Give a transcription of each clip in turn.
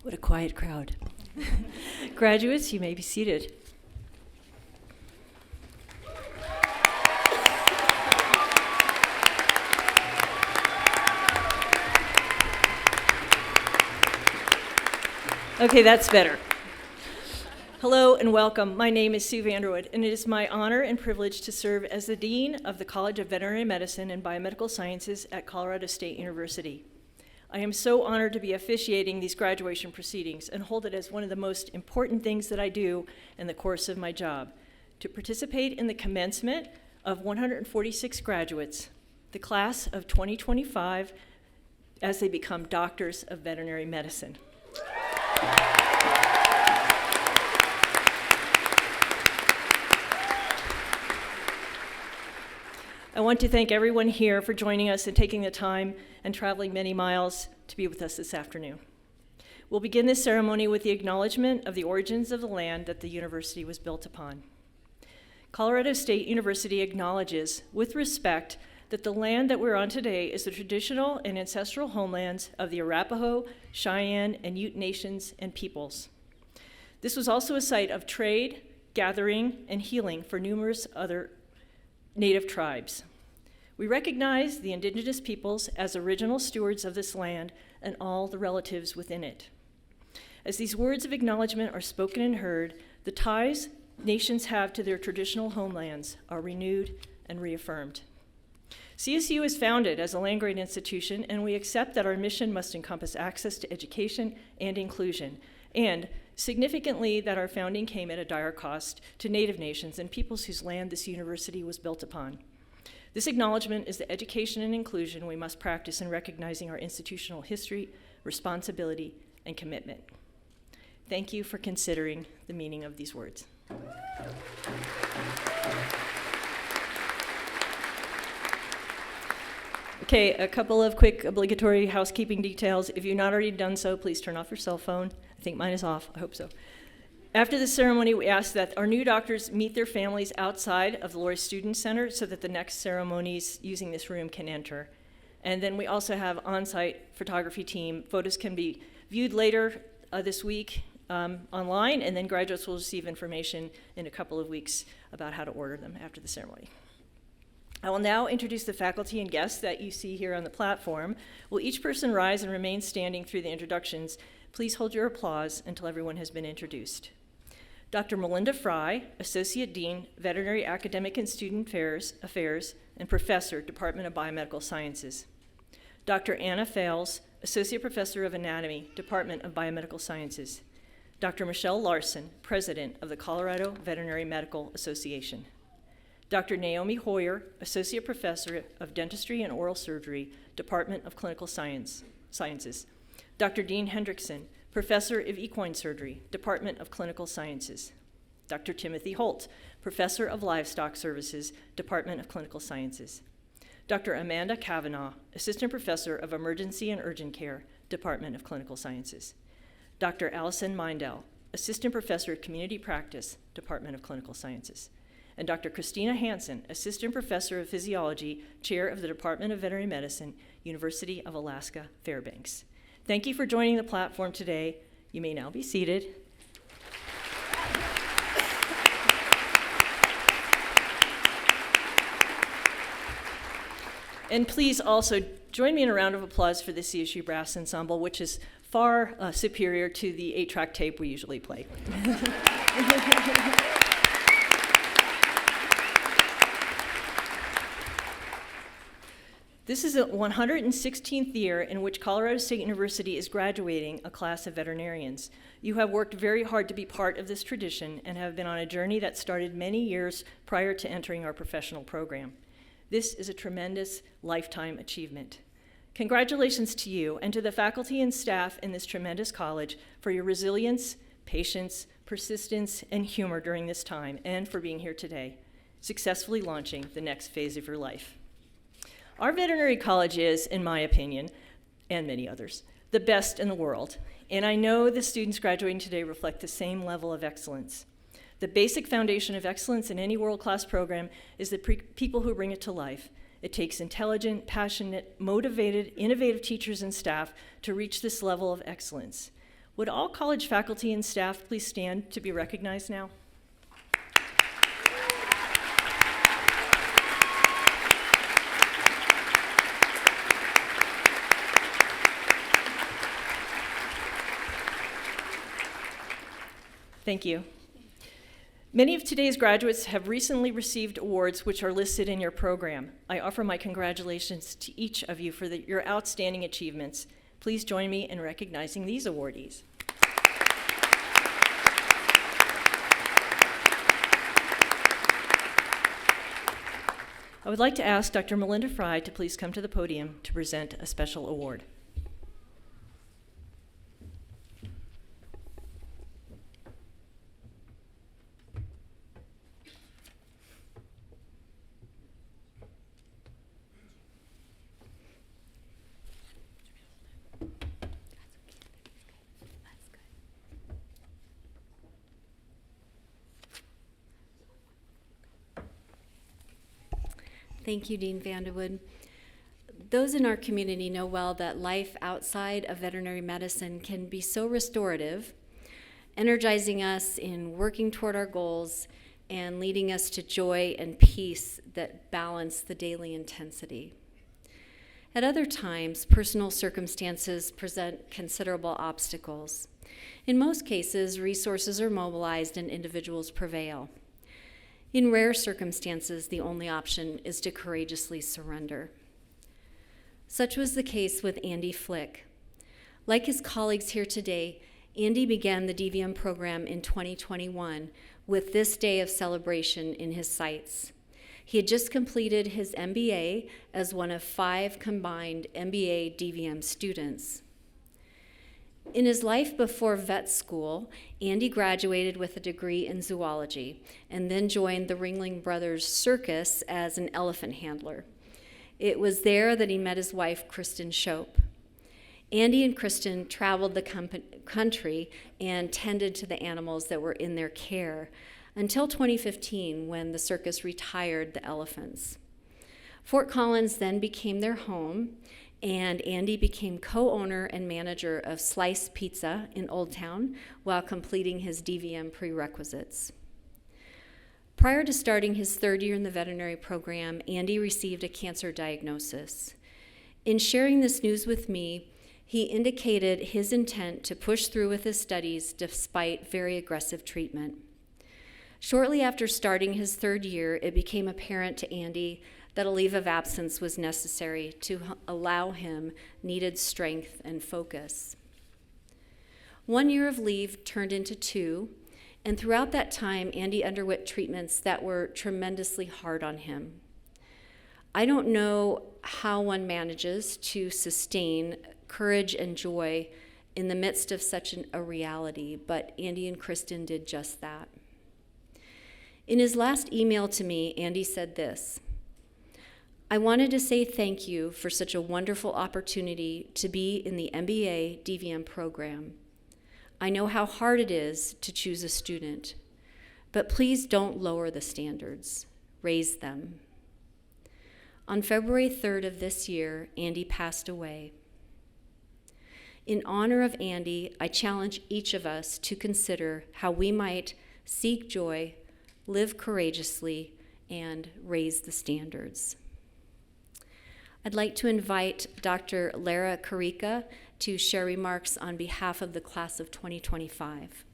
What a quiet crowd. Graduates, you may be seated. Okay, that's better. Hello and welcome. My name is Sue Vanderwood, and it is my honor and privilege to serve as the Dean of the College of Veterinary Medicine and Biomedical Sciences at Colorado State University. I am so honored to be officiating these graduation proceedings and hold it as one of the most important things that I do in the course of my job, to participate in the commencement of 146 graduates, the class of 2025, as they become doctors of veterinary medicine. I want to thank everyone here for joining us and taking the time and traveling many miles to be with us this afternoon. We'll begin this ceremony with the acknowledgement of the origins of the land that the university was built upon. Colorado State University acknowledges with respect that the land that we're on today is the traditional and ancestral homelands of the Arapaho, Cheyenne, and Ute nations and peoples. This was also a site of trade, gathering, and healing for numerous other Native tribes. We recognize the indigenous peoples as original stewards of this land and all the relatives within it. As these words of acknowledgement are spoken and heard, the ties nations have to their traditional homelands are renewed and reaffirmed. CSU is founded as a land-grant institution, and we accept that our mission must encompass access to education and inclusion, and significantly that our founding came at a dire cost to Native nations and peoples whose land this university was built upon. This acknowledgement is the education and inclusion we must practice in recognizing our institutional history, responsibility, and commitment. Thank you for considering the meaning of these words. Okay, a couple of quick obligatory housekeeping details. If you've not already done so, please turn off your cell phone. I think mine is off, I hope so. After the ceremony, we ask that our new doctors meet their families outside of the Laurie Student Center so that the next ceremonies using this room can enter. And then we also have on-site photography team. Photos can be viewed later this week online, and then graduates will receive information in a couple of weeks about how to order them after the ceremony. I will now introduce the faculty and guests that you see here on the platform. Will each person rise and remain standing through the introductions? Please hold your applause until everyone has been introduced. Dr. Melinda Fry, Associate Dean, Veterinary Academic and Student Affairs, and Professor, Department of Biomedical Sciences. Dr. Anna Fales, Associate Professor of Anatomy, Department of Biomedical Sciences. Dr. Michelle Larson, President of the Colorado Veterinary Medical Association. Dr. Naomi Hoyer, Associate Professor of Dentistry and Oral Surgery, Department of Clinical Sciences. Dr. Dean Hendrickson, Professor of Equine Surgery, Department of Clinical Sciences. Dr. Timothy Holt, Professor of Livestock Services, Department of Clinical Sciences. Dr. Amanda Kavanaugh, Assistant Professor of Emergency and Urgent Care, Department of Clinical Sciences. Dr. Allison Mindell, Assistant Professor of Community Practice, Department of Clinical Sciences. And Dr. Christina Hansen, Assistant Professor of Physiology, Chair of the Department of Veterinary Medicine, University of Alaska, Fairbanks. Thank you for joining the platform today. You may now be seated. And please also join me in a round of applause for the CSU Brass Ensemble, which is far superior to the 8-track tape we usually play. This is the 116th year in which Colorado State University is graduating a class of veterinarians. You have worked very hard to be part of this tradition and have been on a journey that started many years prior to entering our professional program. This is a tremendous lifetime achievement. Congratulations to you and to the faculty and staff in this tremendous college for your resilience, patience, persistence, and humor during this time, and for being here today, successfully launching the next phase of your life. Our veterinary college is, in my opinion, and many others, the best in the world, and I know the students graduating today reflect the same level of excellence. The basic foundation of excellence in any world-class program is the people who bring it to life. It takes intelligent, passionate, motivated, innovative teachers and staff to reach this level of excellence. Would all college faculty and staff please stand to be recognized now? Thank you. Many of today's graduates have recently received awards which are listed in your program. I offer my congratulations to each of you for your outstanding achievements. Please join me in recognizing these awardees. I would like to ask Dr. Melinda Fry to please come to the podium to present a special award. Thank you, Dean Vanderwood. Those in our community know well that life outside of veterinary medicine can be so restorative, energizing us in working toward our goals and leading us to joy and peace that balance the daily intensity. At other times, personal circumstances present considerable obstacles. In most cases, resources are mobilized and individuals prevail. In rare circumstances, the only option is to courageously surrender. Such was the case with Andy Flick. Like his colleagues here today, Andy began the DVM program in 2021 with this day of celebration in his sights. He had just completed his MBA as one of 5 combined MBA DVM students. In his life before vet school, Andy graduated with a degree in zoology and then joined the Ringling Brothers Circus as an elephant handler. It was there that he met his wife, Kristen Shope. Andy and Kristen traveled the country and tended to the animals that were in their care until 2015 when the circus retired the elephants. Fort Collins then became their home, and Andy became co-owner and manager of Slice Pizza in Old Town while completing his DVM prerequisites. Prior to starting his 3rd year in the veterinary program, Andy received a cancer diagnosis. In sharing this news with me, he indicated his intent to push through with his studies despite very aggressive treatment. Shortly after starting his 3rd year, it became apparent to Andy that a leave of absence was necessary to allow him needed strength and focus. 1 year of leave turned into 2, and throughout that time, Andy underwent treatments that were tremendously hard on him. I don't know how one manages to sustain courage and joy in the midst of such a reality, but Andy and Kristen did just that. In his last email to me, Andy said this: I wanted to say thank you for such a wonderful opportunity to be in the MBA DVM program. I know how hard it is to choose a student, but please don't lower the standards, raise them. On February 3rd of this year, Andy passed away. In honor of Andy, I challenge each of us to consider how we might seek joy, live courageously, and raise the standards. I'd like to invite Dr. Lara Karika to share remarks on behalf of the class of 2025.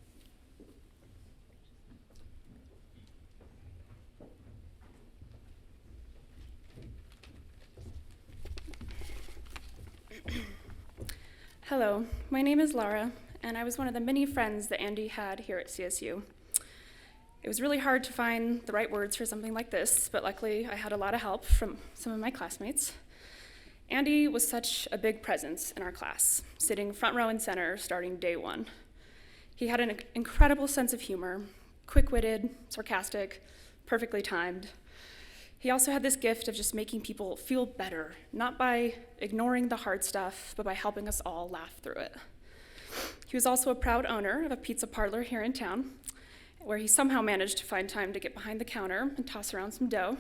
Hello, my name is Lara, and I was one of the many friends that Andy had here at CSU. It was really hard to find the right words for something like this, but luckily I had a lot of help from some of my classmates. Andy was such a big presence in our class, sitting front row and center starting day one. He had an incredible sense of humor, quick-witted, sarcastic, perfectly timed. He also had this gift of just making people feel better, not by ignoring the hard stuff, but by helping us all laugh through it. He was also a proud owner of a pizza parlor here in town, where he somehow managed to find time to get behind the counter and toss around some dough.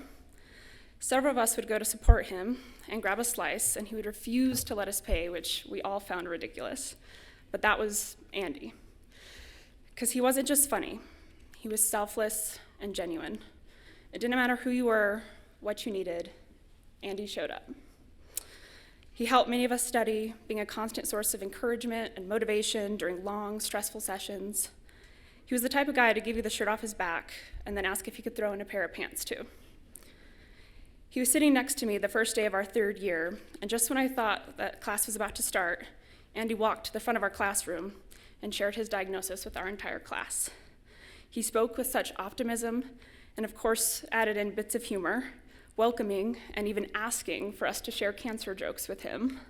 Several of us would go to support him and grab a slice, and he would refuse to let us pay, which we all found ridiculous. But that was Andy. Because he wasn't just funny, he was selfless and genuine. It didn't matter who you were, what you needed, Andy showed up. He helped many of us study, being a constant source of encouragement and motivation during long, stressful sessions. He was the type of guy to give you the shirt off his back and then ask if he could throw in a pair of pants too. He was sitting next to me the first day of our third year, and just when I thought that class was about to start, Andy walked to the front of our classroom and shared his diagnosis with our entire class. He spoke with such optimism and of course added in bits of humor, welcoming and even asking for us to share cancer jokes with him.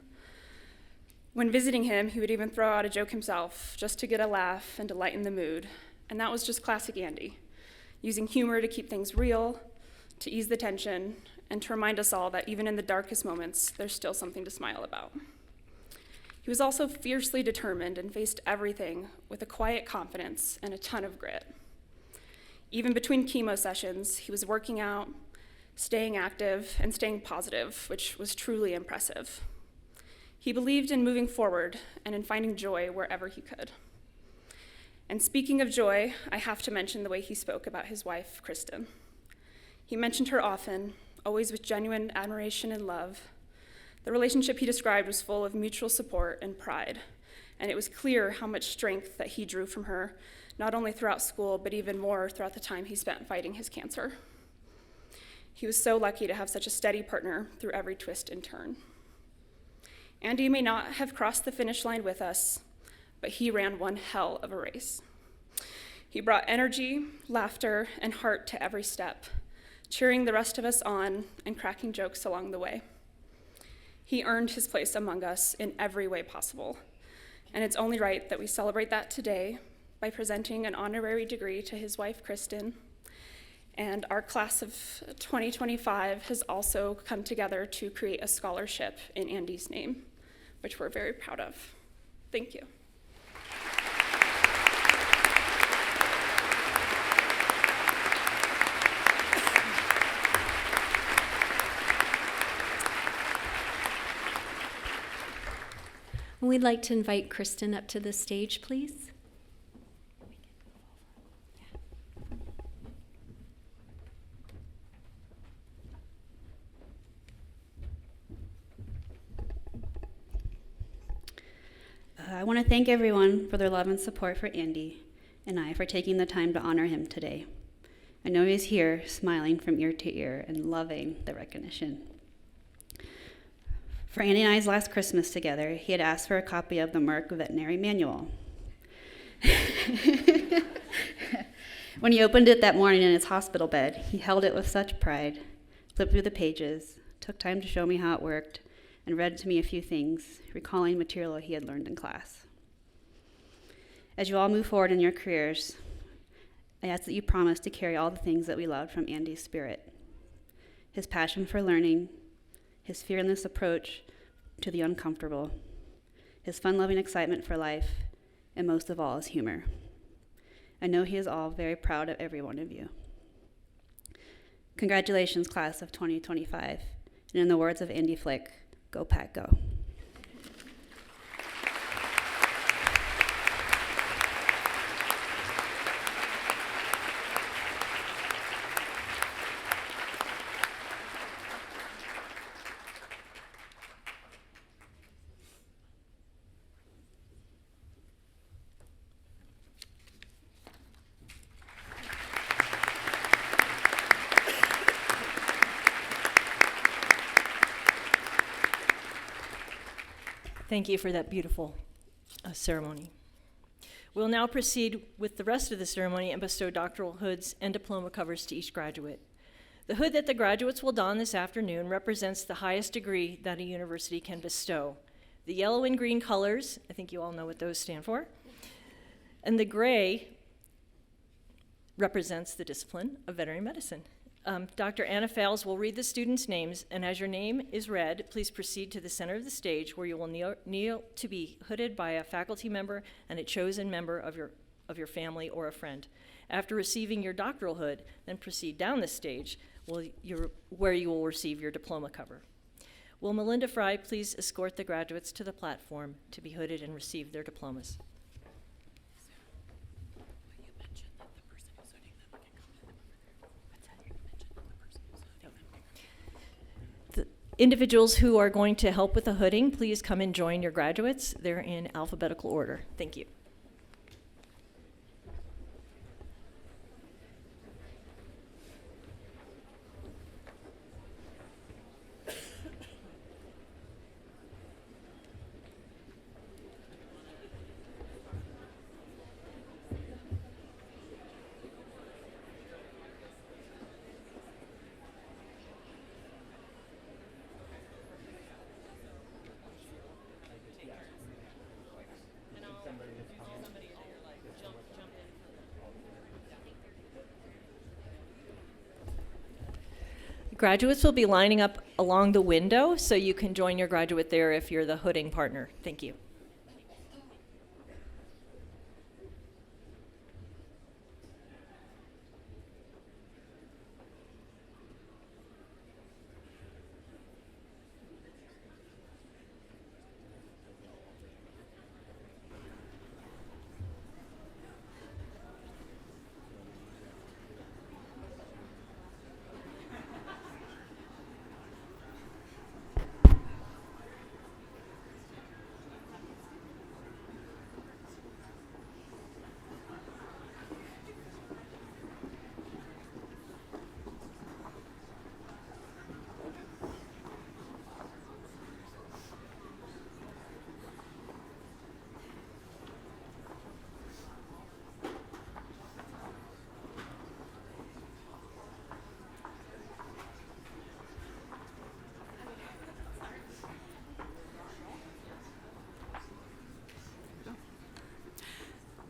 When visiting him, he would even throw out a joke himself just to get a laugh and to lighten the mood. And that was just classic Andy, using humor to keep things real, to ease the tension, and to remind us all that even in the darkest moments, there's still something to smile about. He was also fiercely determined and faced everything with a quiet confidence and a ton of grit. Even between chemo sessions, he was working out, staying active, and staying positive, which was truly impressive. He believed in moving forward and in finding joy wherever he could. And speaking of joy, I have to mention the way he spoke about his wife, Kristen. He mentioned her often, always with genuine admiration and love. The relationship he described was full of mutual support and pride, and it was clear how much strength that he drew from her, not only throughout school, but even more throughout the time he spent fighting his cancer. He was so lucky to have such a steady partner through every twist and turn. Andy may not have crossed the finish line with us, but he ran one hell of a race. He brought energy, laughter, and heart to every step, cheering the rest of us on and cracking jokes along the way. He earned his place among us in every way possible, and it's only right that we celebrate that today by presenting an honorary degree to his wife, Kristen. And our class of 2025 has also come together to create a scholarship in Andy's name, which we're very proud of. Thank you. We'd like to invite Kristen up to the stage, please. I want to thank everyone for their love and support for Andy and I for taking the time to honor him today. I know he's here, smiling from ear to ear and loving the recognition. For Andy and I's last Christmas together, he had asked for a copy of the Merck Veterinary Manual. When he opened it that morning in his hospital bed, he held it with such pride, flipped through the pages, took time to show me how it worked, and read to me a few things, recalling material he had learned in class. As you all move forward in your careers, I ask that you promise to carry all the things that we loved from Andy's spirit: his passion for learning, his fearless approach to the uncomfortable, his fun-loving excitement for life, and most of all, his humor. I know he is all very proud of every one of you. Congratulations, class of 2025. And in the words of Andy Flick, go Pack, go. Thank you for that beautiful ceremony. We'll now proceed with the rest of the ceremony and bestow doctoral hoods and diploma covers to each graduate. The hood that the graduates will don this afternoon represents the highest degree that a university can bestow. The yellow and green colors, I think you all know what those stand for, and the gray represents the discipline of veterinary medicine. Dr. Anna Fales will read the students' names, and as your name is read, please proceed to the center of the stage where you will kneel to be hooded by a faculty member and a chosen member of your family or a friend. After receiving your doctoral hood, then proceed down the stage where you will receive your diploma cover. Will Melinda Fry please escort the graduates to the platform to be hooded and receive their diplomas? Individuals who are going to help with the hooding, please come and join your graduates. They're in alphabetical order. Thank you. Graduates will be lining up along the window, so you can join your graduate there if you're the hooding partner. Thank you.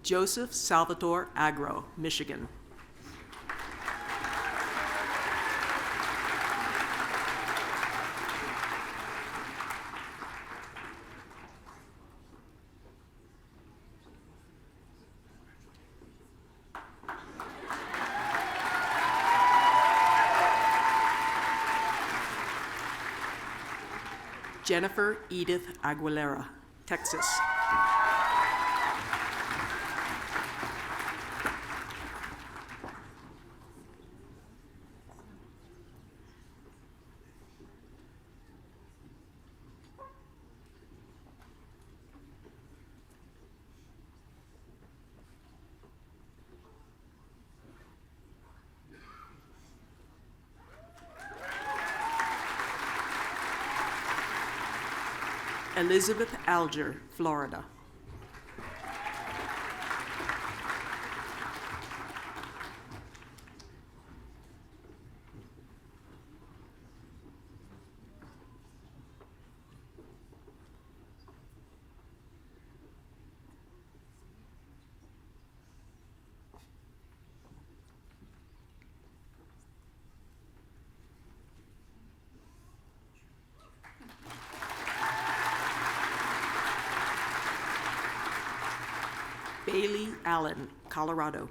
Joseph Salvatore Agro, Michigan. Jennifer Edith Aguilera, Texas. Elizabeth Alger, Florida. Bailey Allen, Colorado.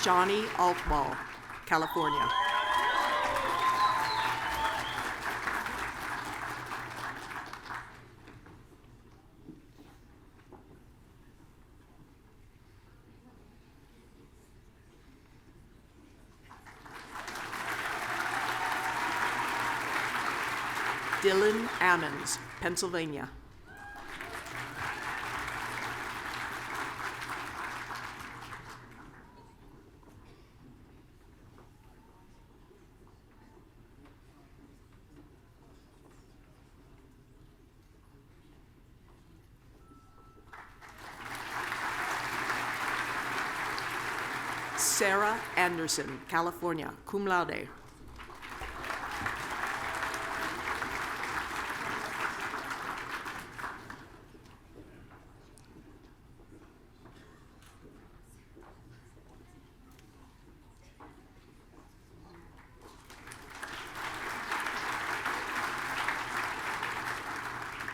Johnny Altwall, California. Dylan Ammons, Pennsylvania. Sarah Anderson, California, cum laude.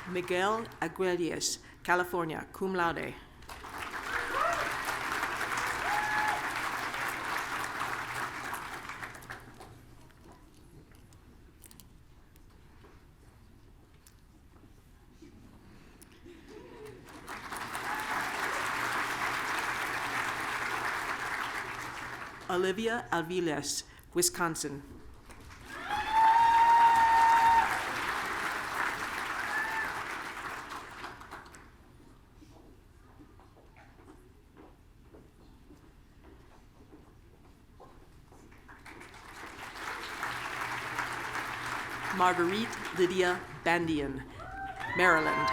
Miguel Aguilles, California, cum laude. Olivia Alviles, Wisconsin. Marguerite Lydia Bandian, Maryland.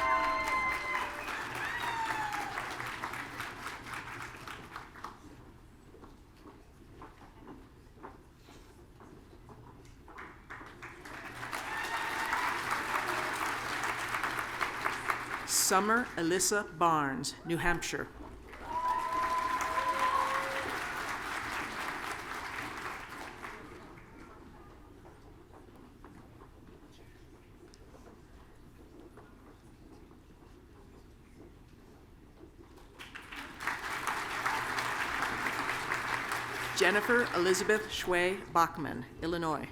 Summer Alyssa Barnes, New Hampshire. Jennifer Elizabeth Shui Bachman, Illinois.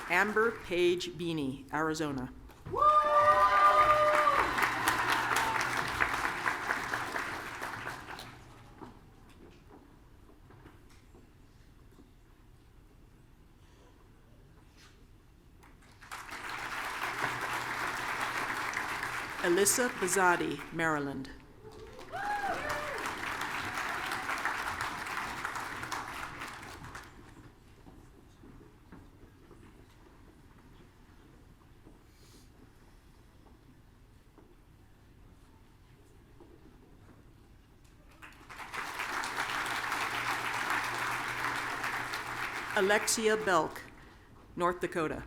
Amber Page Beanie, Arizona. Alyssa Bazadi, Maryland. Alexia Belk, North Dakota.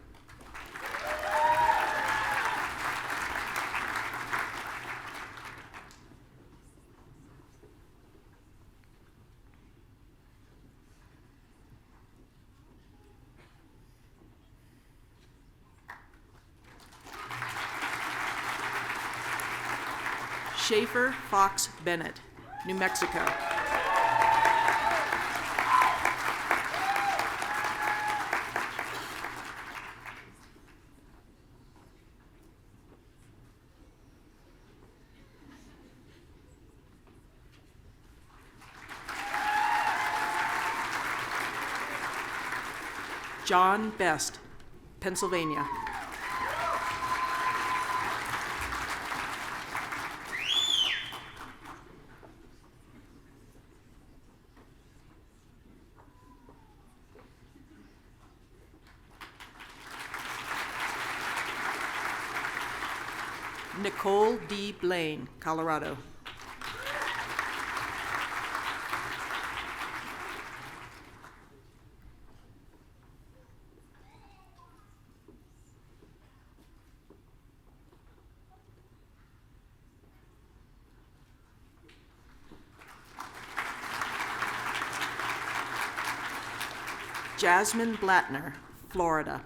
Schaefer Fox Bennett, New Mexico. John Best, Pennsylvania. Nicole D. Blaine, Colorado. Jasmine Blattner, Florida.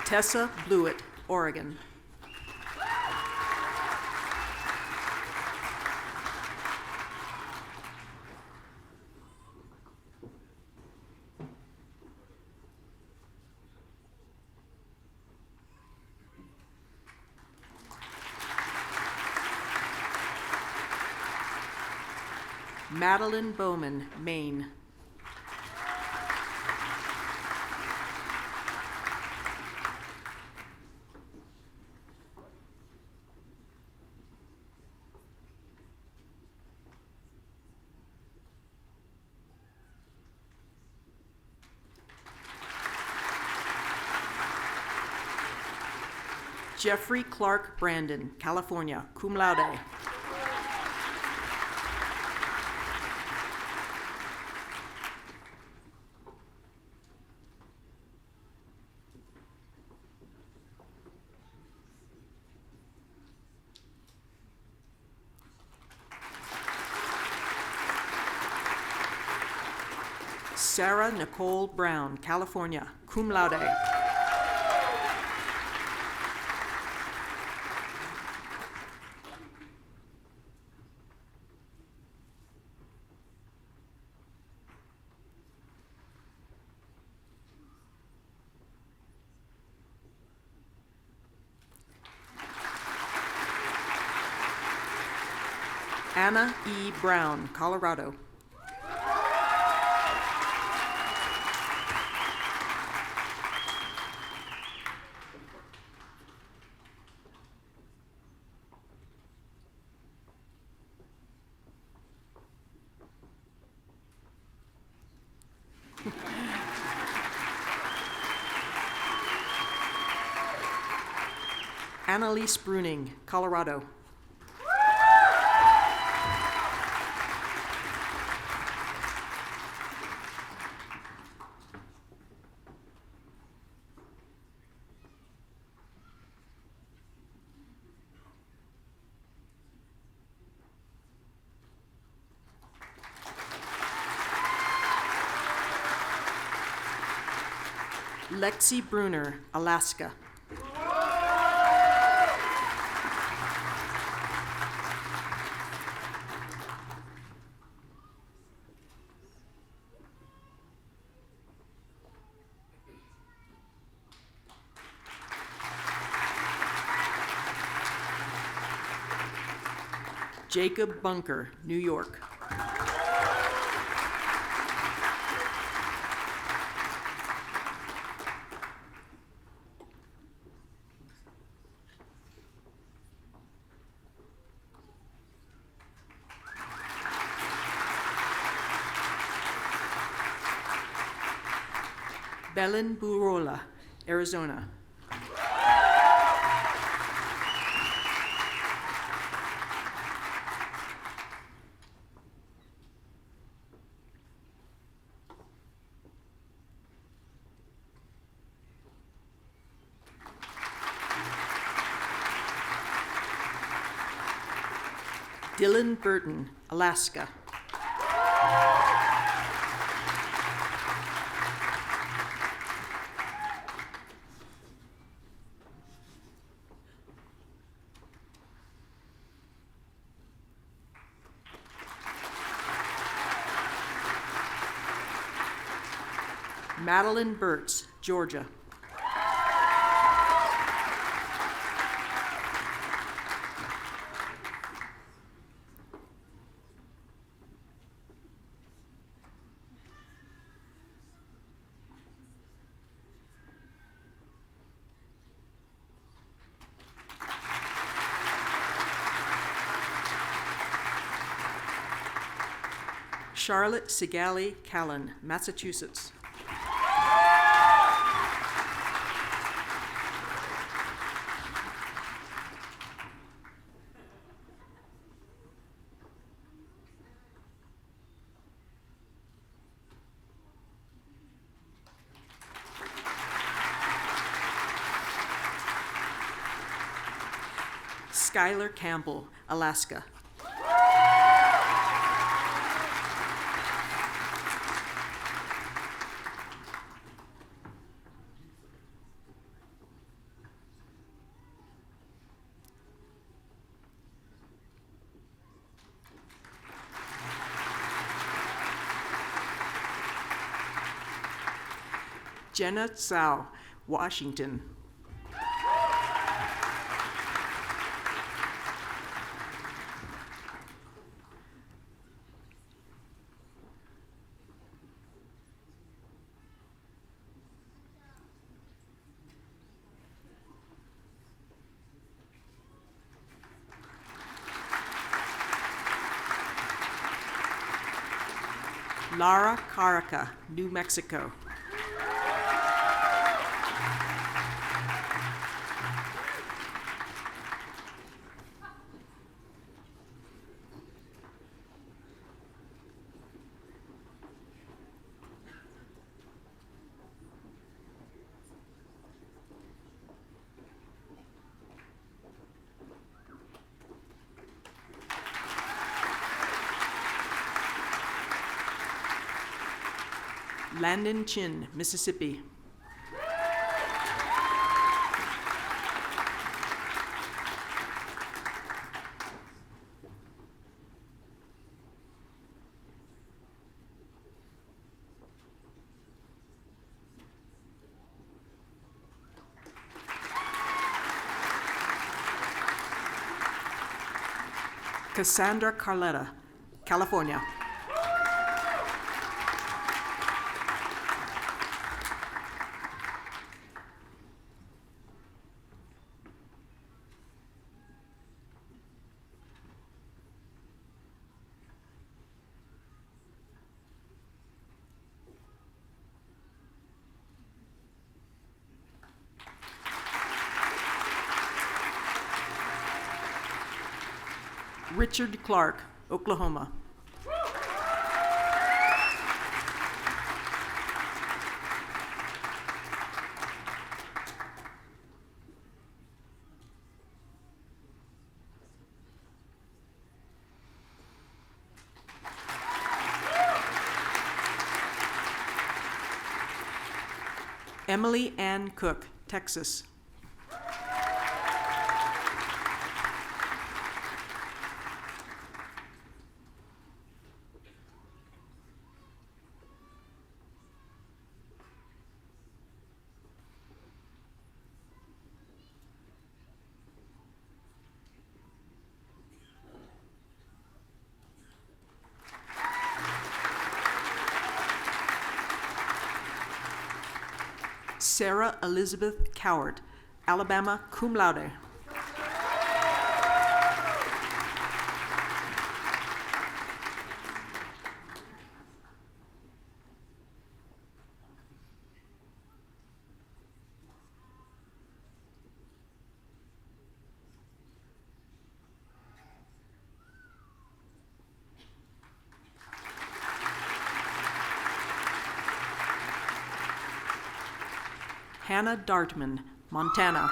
Tessa Blewett, Oregon. Madeline Bowman, Maine. Jeffrey Clark Brandon, California, cum laude. Sarah Nicole Brown, California, cum laude. Anna E. Brown, Colorado. Annalise Bruning, Colorado. Lexi Bruner, Alaska. Jacob Bunker, New York. Belen Burola, Arizona. Dylan Burton, Alaska. Madeline Burtz, Georgia. Charlotte Sigali Callan, Massachusetts. Skylar Campbell, Alaska. Jenna Tsao, Washington. Lara Caraca, New Mexico. Landon Chin, Mississippi. Cassandra Carletta, California. Richard Clark, Oklahoma. Emily Ann Cook, Texas. Sarah Elizabeth Coward, Alabama, cum laude. Hannah Dartman, Montana.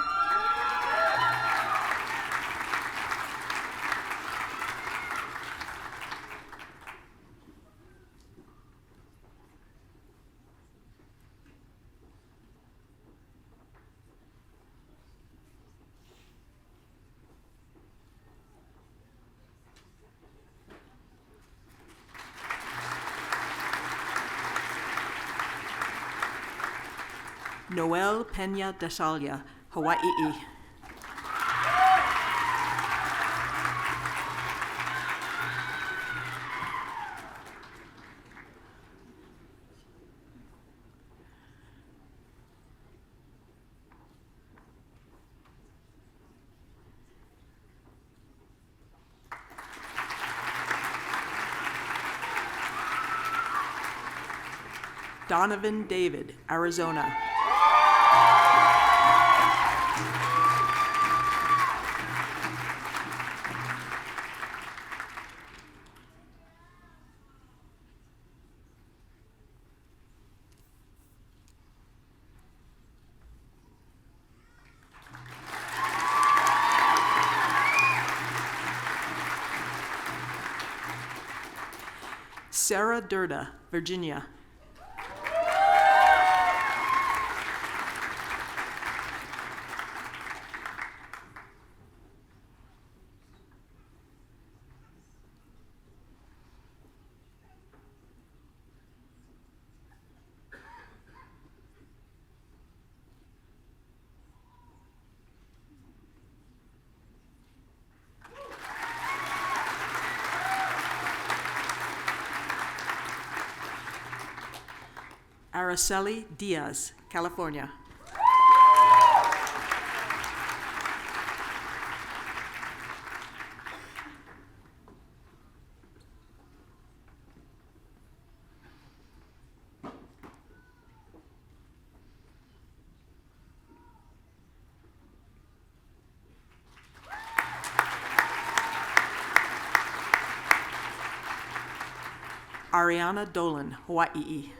Noel Pena Desalia, Hawaii. Donovan David, Arizona. Sarah Durda, Virginia. Araceli Diaz, California. Ariana Dolan, Hawaii.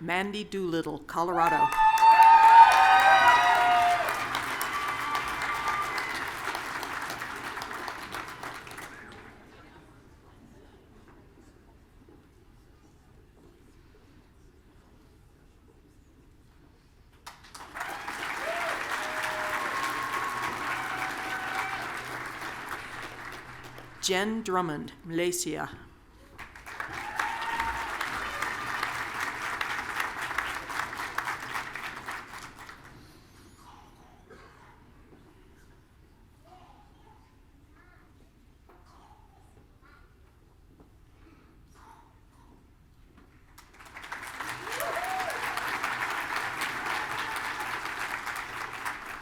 Mandy Doolittle, Colorado. Jen Drummond, Malaysia.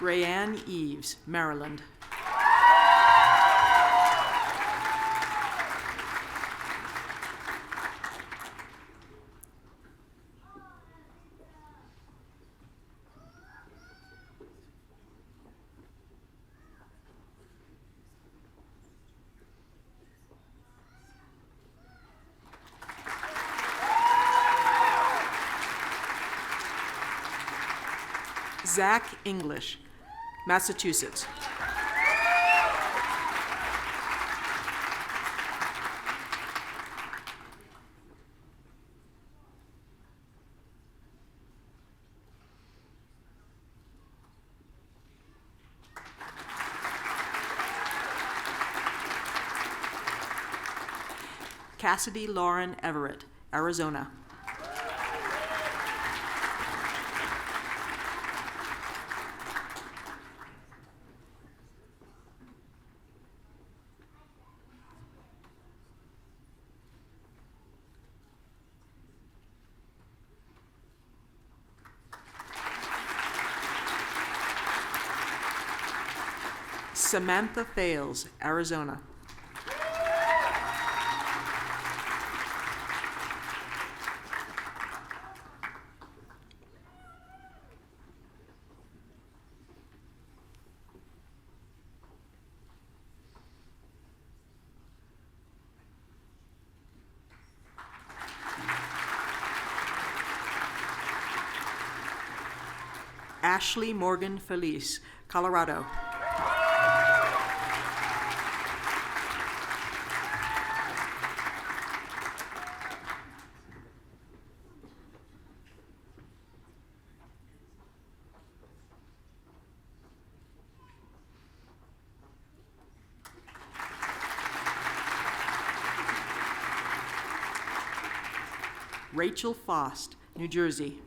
Rayanne Eves, Maryland. Zach English, Massachusetts. Cassidy Lauren Everett, Arizona. Samantha Fales, Arizona. Ashley Morgan Felice, Colorado. Rachel Fost, New Jersey.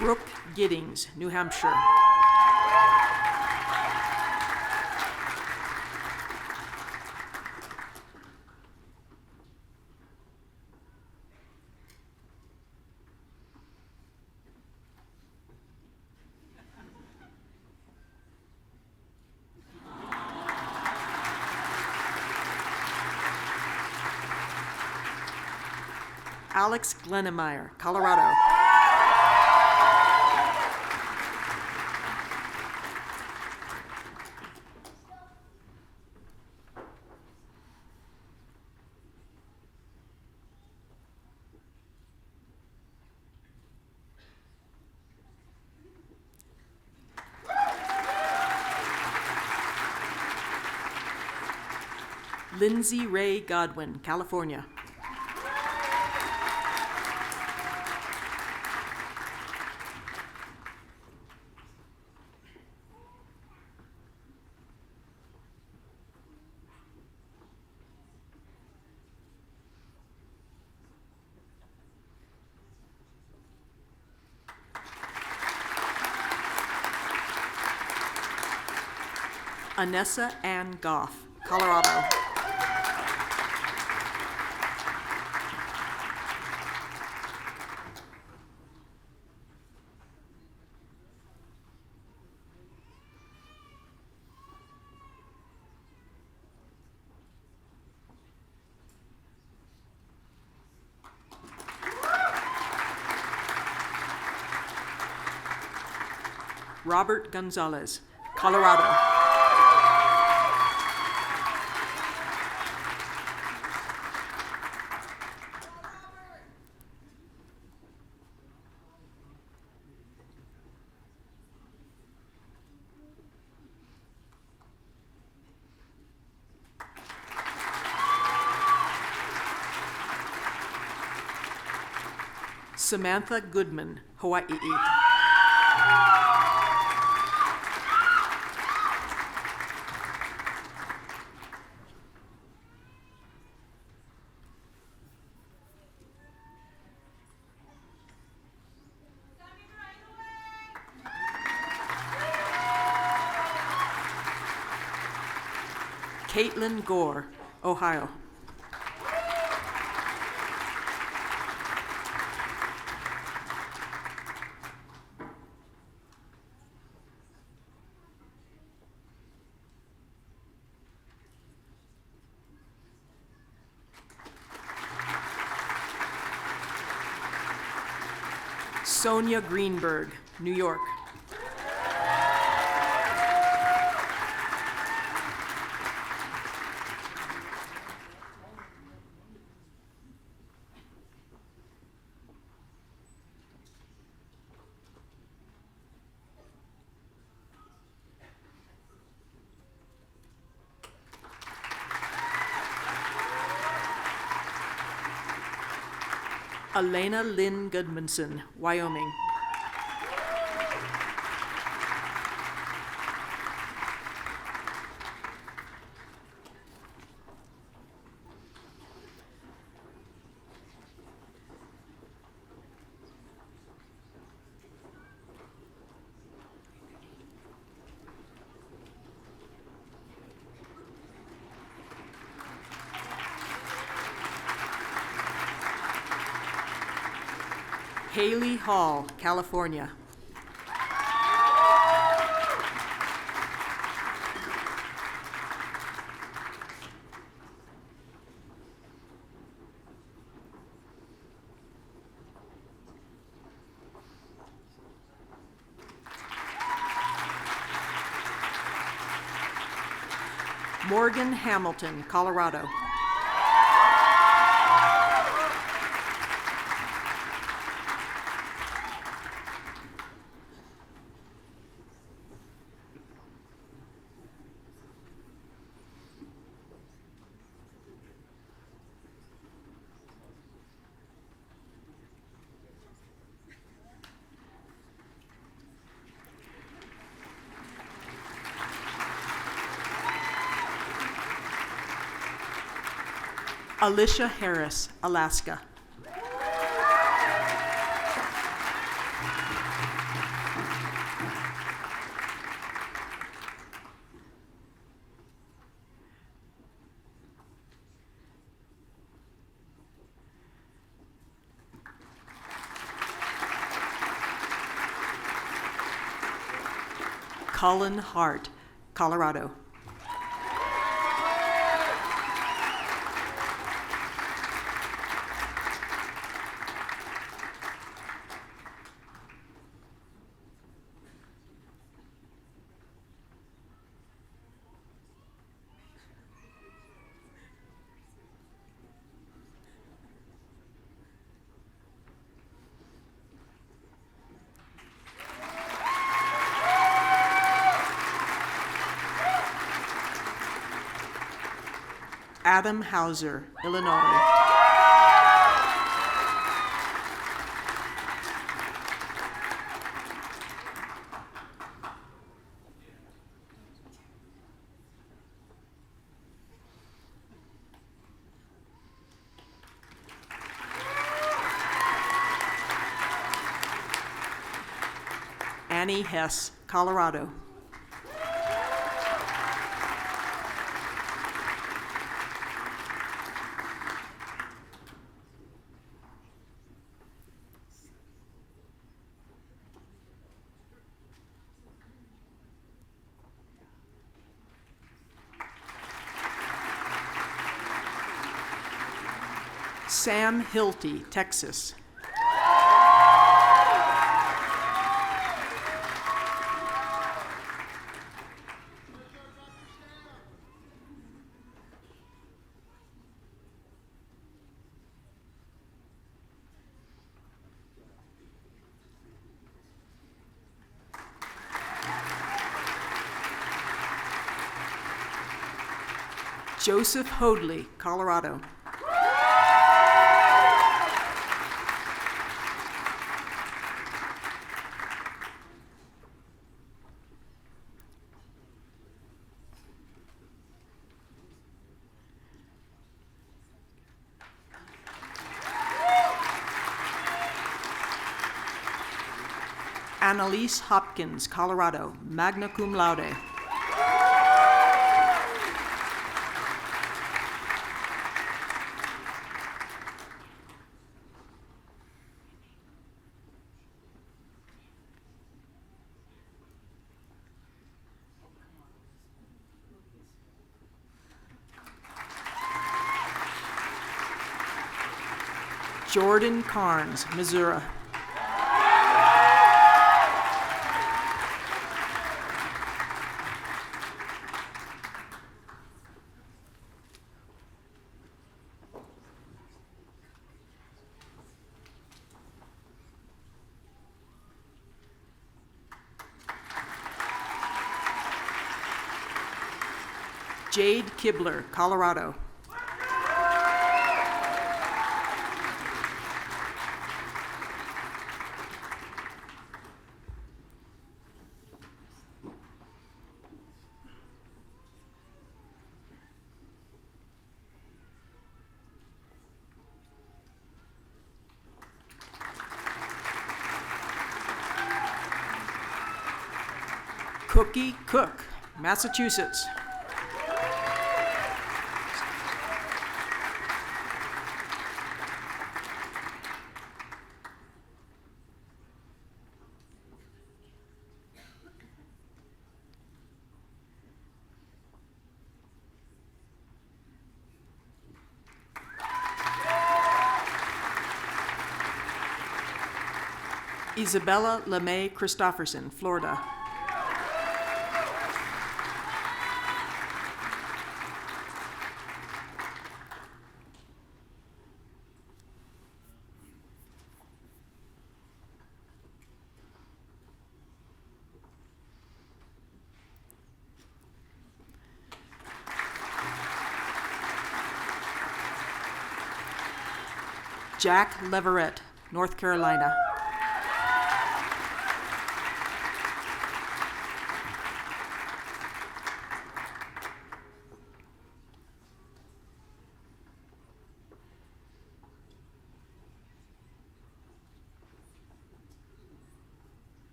Brooke Giddings, New Hampshire. Alex Glennemeyer, Colorado. Lindsay Ray Godwin, California. Anessa Ann Goff, Colorado. Robert Gonzalez, Colorado. Samantha Goodman, Hawaii. Caitlin Gore, Ohio. Sonia Greenberg, New York. Elena Lynn Goodmanson, Wyoming. Haley Hall, California. Morgan Hamilton, Colorado. Alicia Harris, Alaska. Cullen Hart, Colorado. Adam Hauser, Illinois. Annie Hess, Colorado. Sam Hilty, Texas. Joseph Hoadley, Colorado. Annalise Hopkins, Colorado, magna cum laude. Jordan Carnes, Missouri. Jade Kibler, Colorado. Cookie Cook, Massachusetts. Isabella LeMay Christofferson, Florida. Jack Leverett, North Carolina.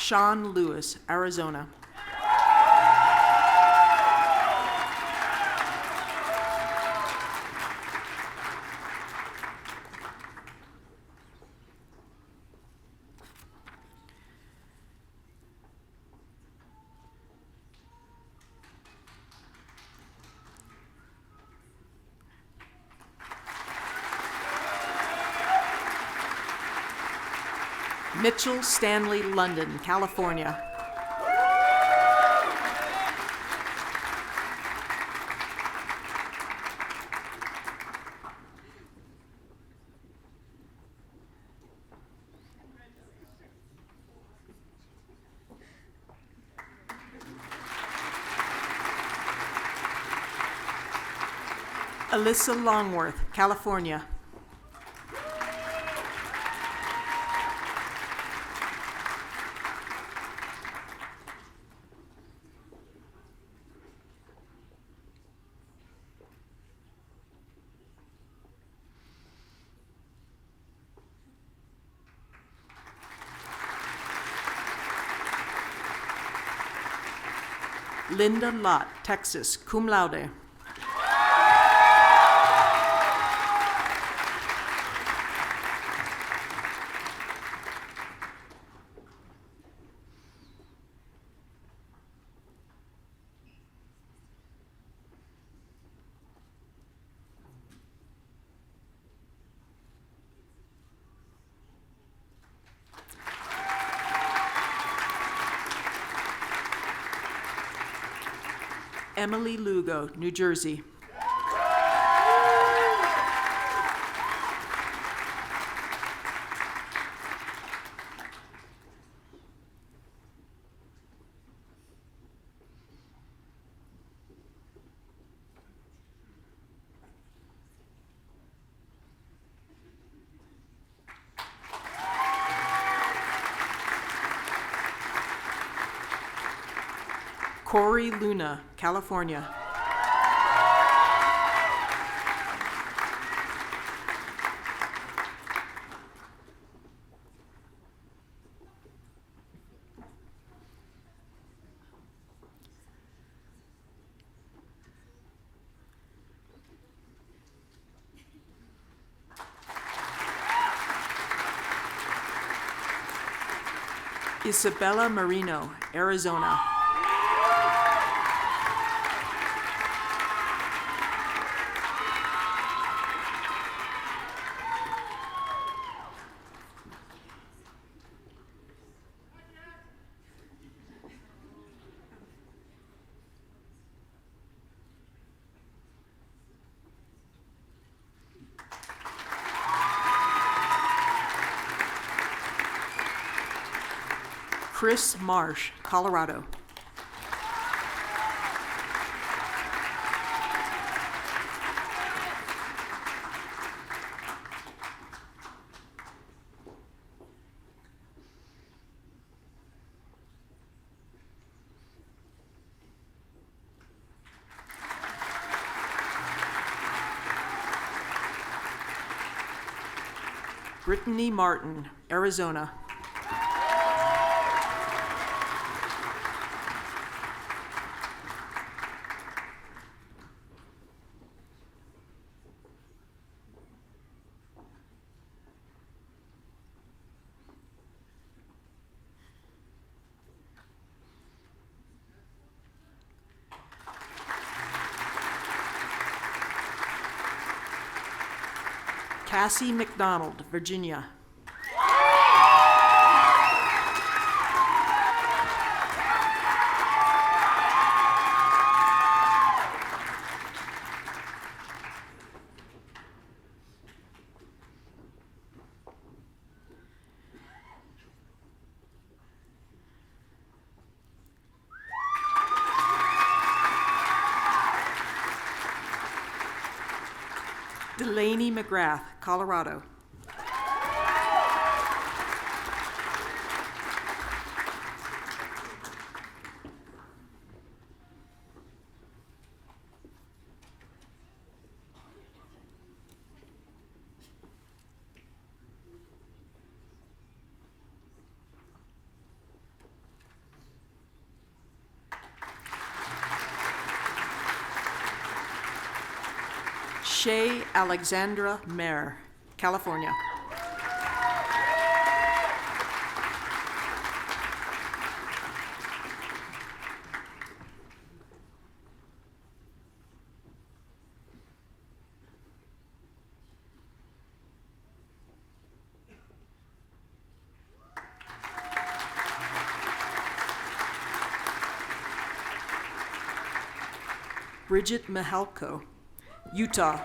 Sean Lewis, Arizona. Mitchell Stanley London, California. Alyssa Longworth, California. Linda Lott, Texas, cum laude. Emily Lugo, New Jersey. Corey Luna, California. Isabella Marino, Arizona. Chris Marsh, Colorado. Brittany Martin, Arizona. Cassie McDonald, Virginia. Delaney McGrath, Colorado. Shay Alexandra Mayer, California. Bridget Mihalko, Utah.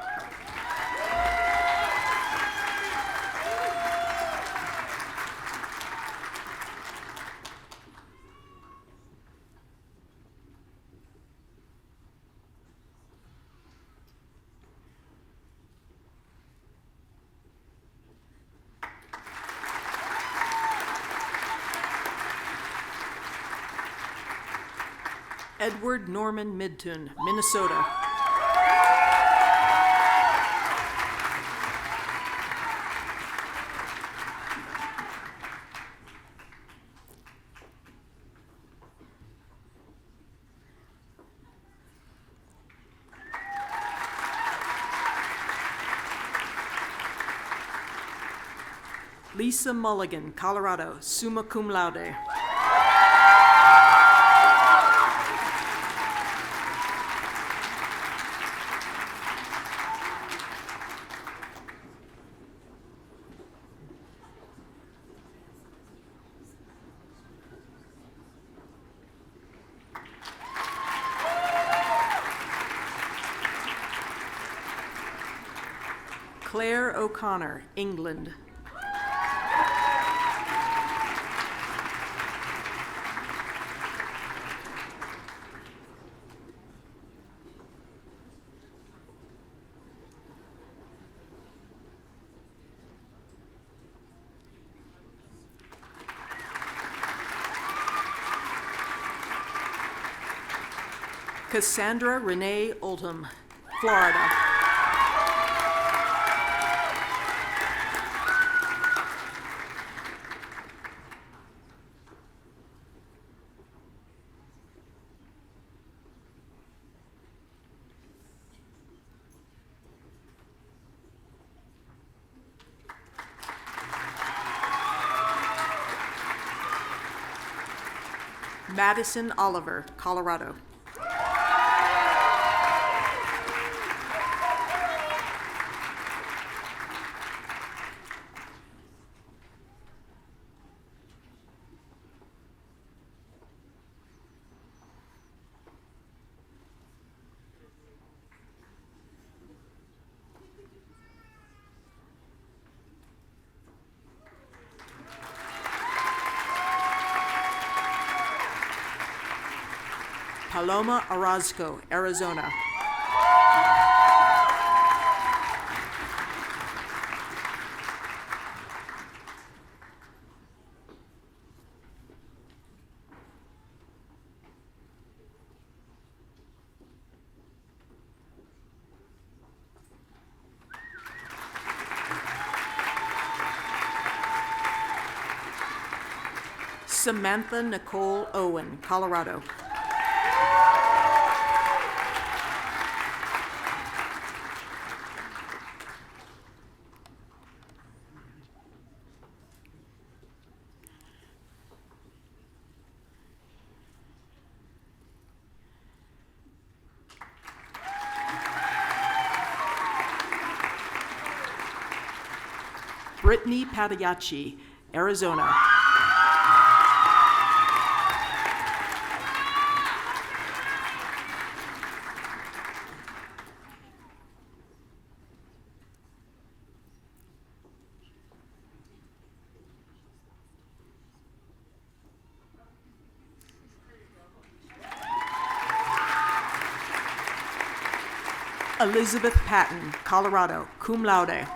Edward Norman Midtun, Minnesota. Lisa Mulligan, Colorado, summa cum laude. Claire O'Connor, England. Cassandra Renee Oldham, Florida. Madison Oliver, Colorado. Paloma Orozco, Arizona. Samantha Nicole Owen, Colorado. Brittany Padiachi, Arizona. Elizabeth Patton, Colorado, cum laude.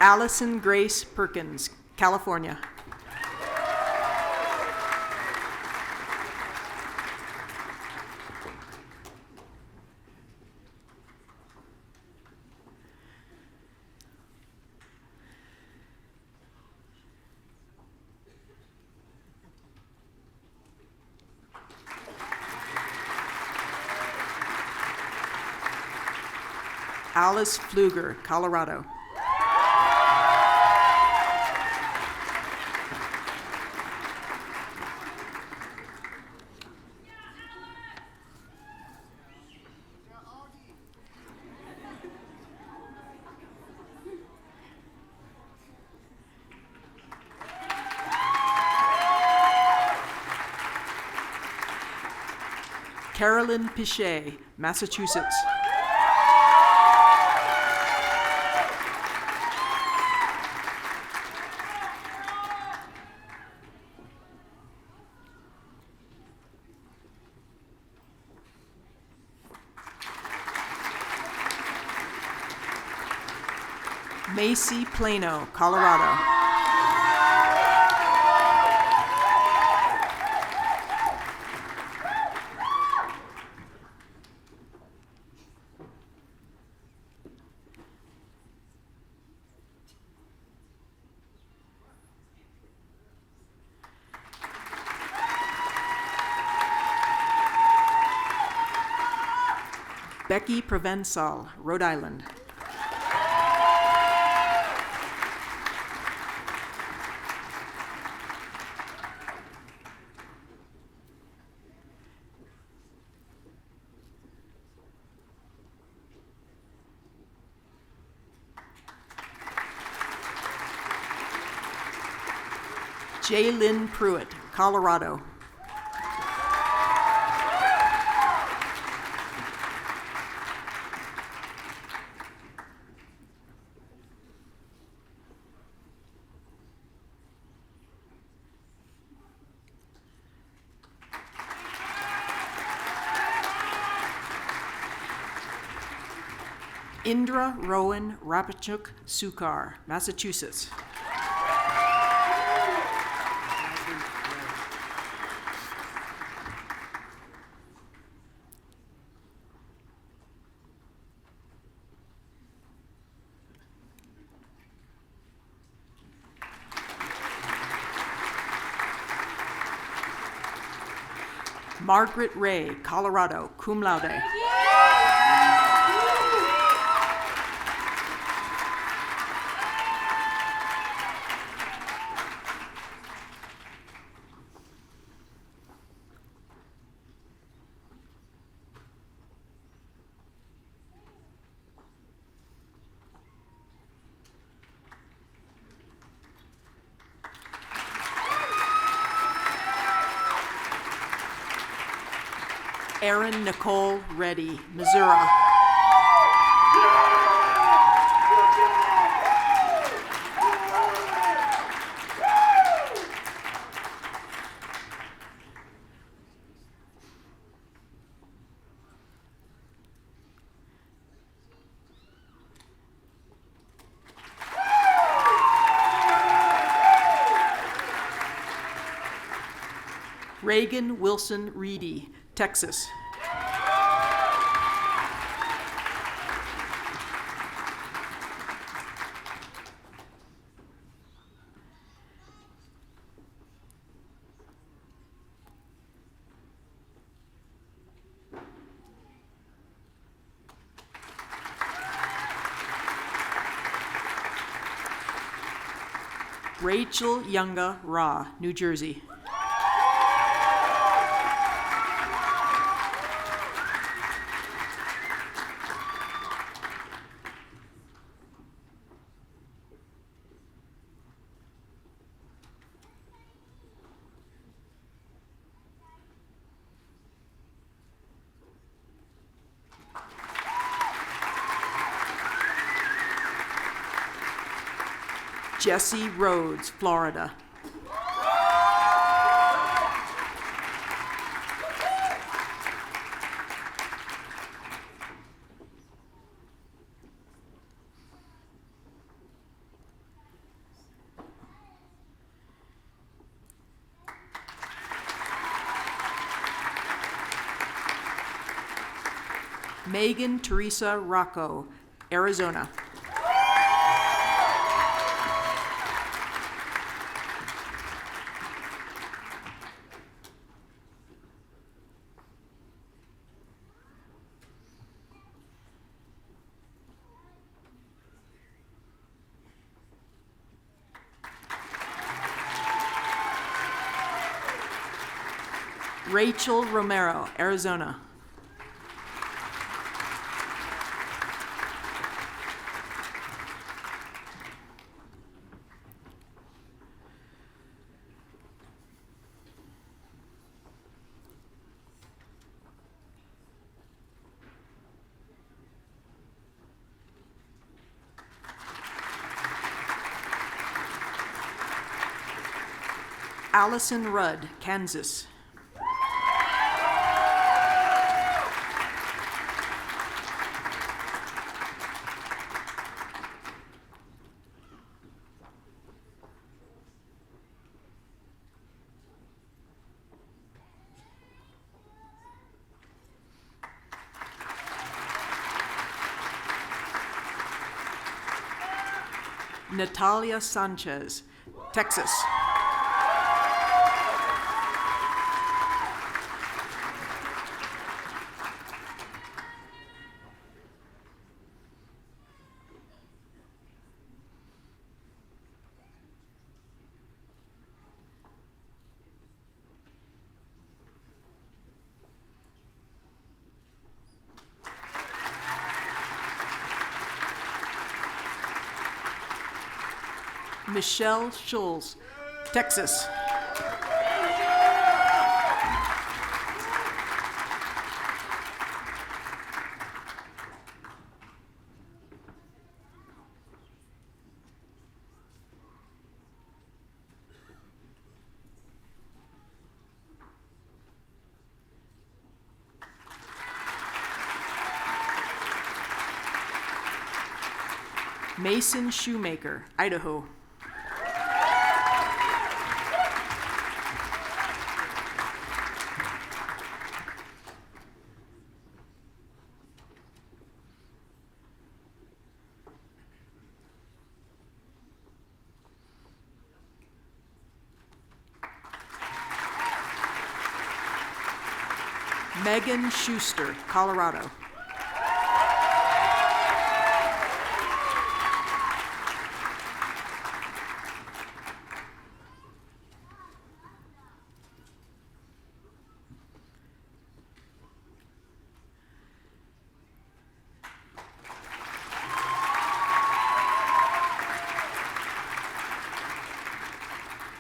Allison Grace Perkins, California. Alice Pfluger, Colorado. Carolyn Pichet, Massachusetts. Macy Plano, Colorado. Becky Provençal, Rhode Island. Jaylyn Pruitt, Colorado. Indra Rowan Rapachuk Sukar, Massachusetts. Margaret Ray, Colorado, cum laude. Erin Nicole Reddy, Missouri. Reagan Wilson Reedy, Texas. Rachel Younga Ra, New Jersey. Jesse Rhodes, Florida. Megan Teresa Rocco, Arizona. Rachel Romero, Arizona. Allison Rudd, Kansas. Natalia Sanchez, Texas. Michelle Schulz, Texas. Mason Shoemaker, Idaho. Megan Schuster, Colorado.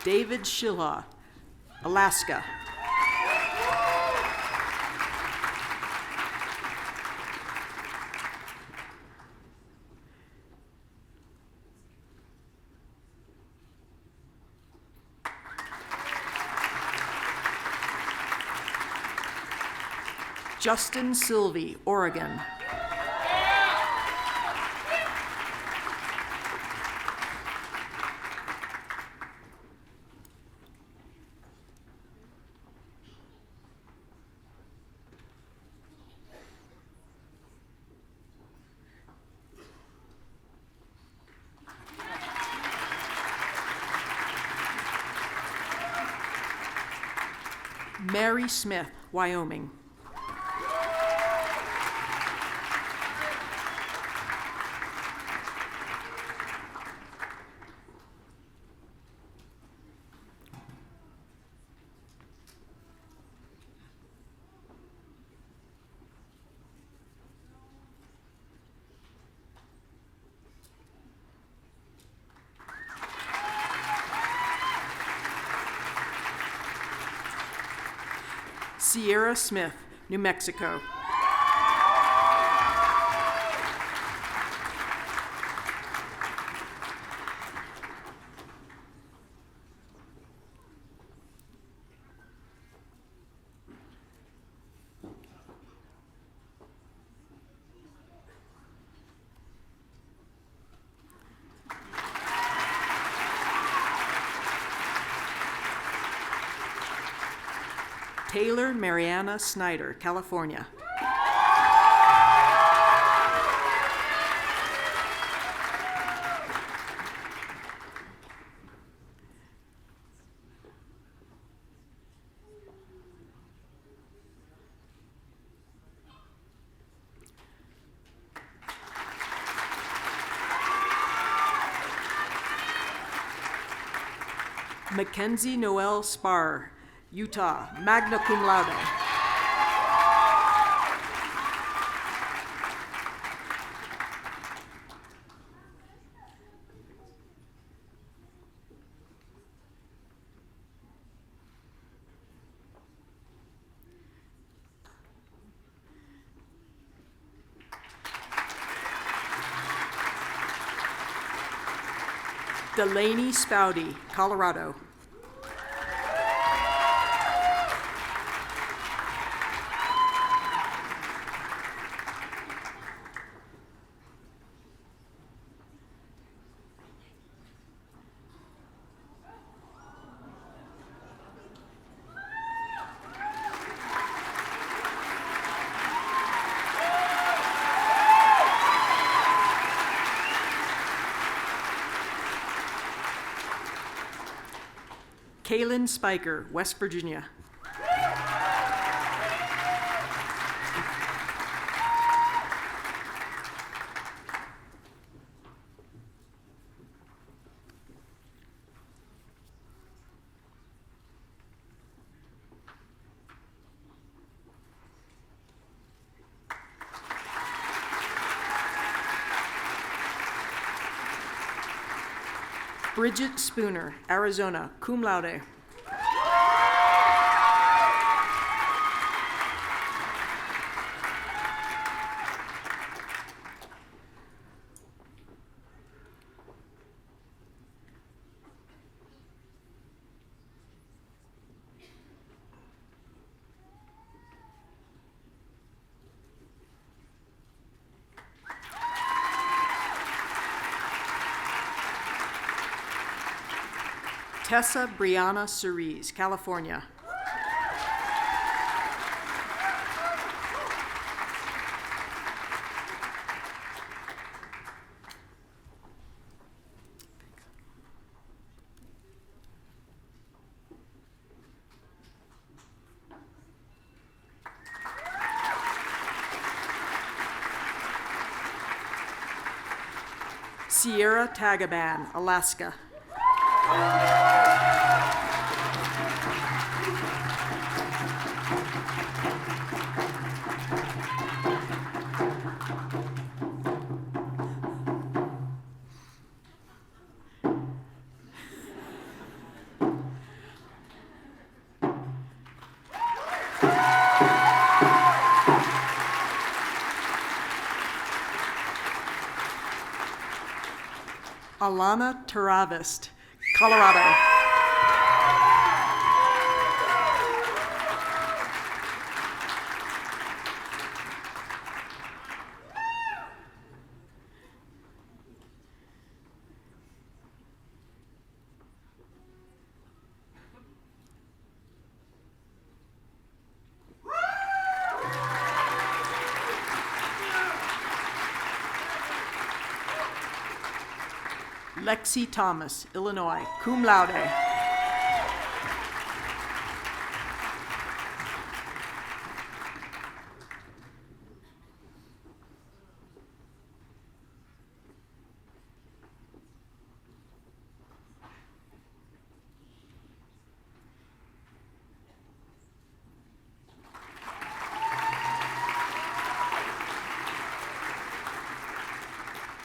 David Shillaw, Alaska. Justin Sylvie, Oregon. Mary Smith, Wyoming. Sierra Smith, New Mexico. Taylor Mariana Snyder, California. Mackenzie Noel Spar, Utah, magna cum laude. Delaney Spouty, Colorado. Kaylin Spiker, West Virginia. Bridget Spooner, Arizona, cum laude. Tessa Brianna Cerise, California. Sierra Tagaban, Alaska. Alana Taravist, Colorado. Lexi Thomas, Illinois, cum laude.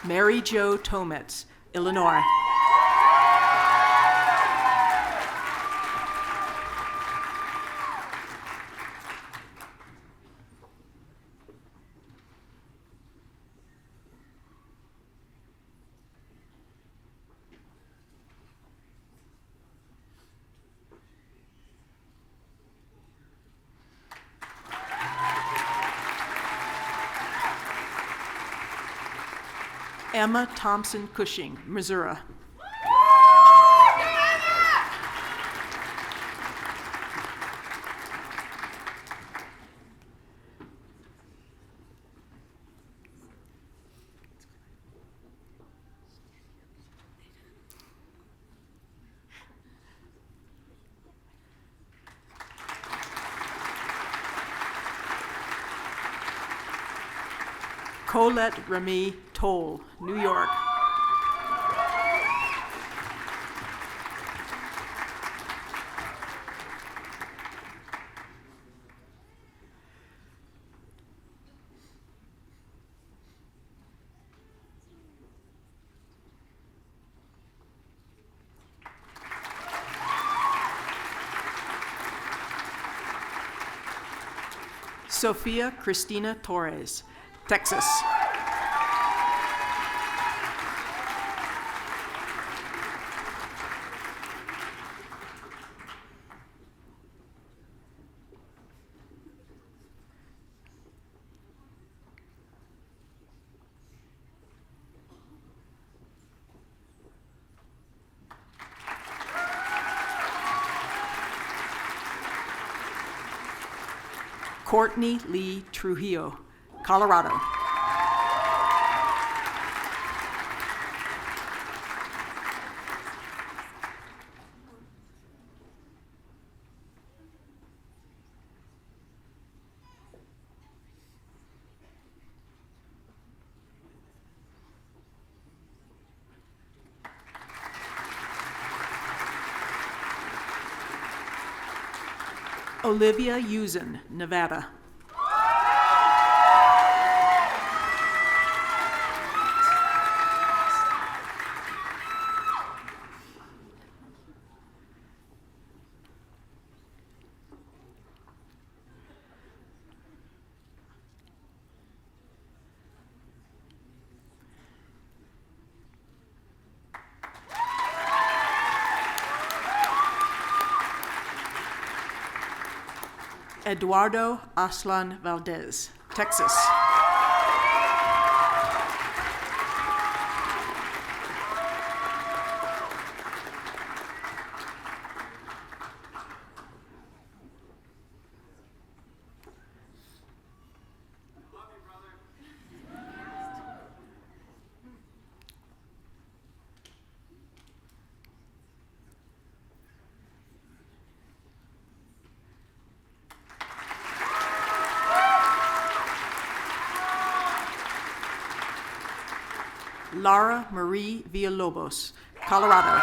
Mary Jo Tometz, Illinois. Emma Thompson Cushing, Missouri. Colette Remy Toll, New York. Sofia Cristina Torres, Texas. Courtney Lee Trujillo, Colorado. Olivia Usen, Nevada. Eduardo Aslan Valdez, Texas. Lara Marie Villalobos, Colorado.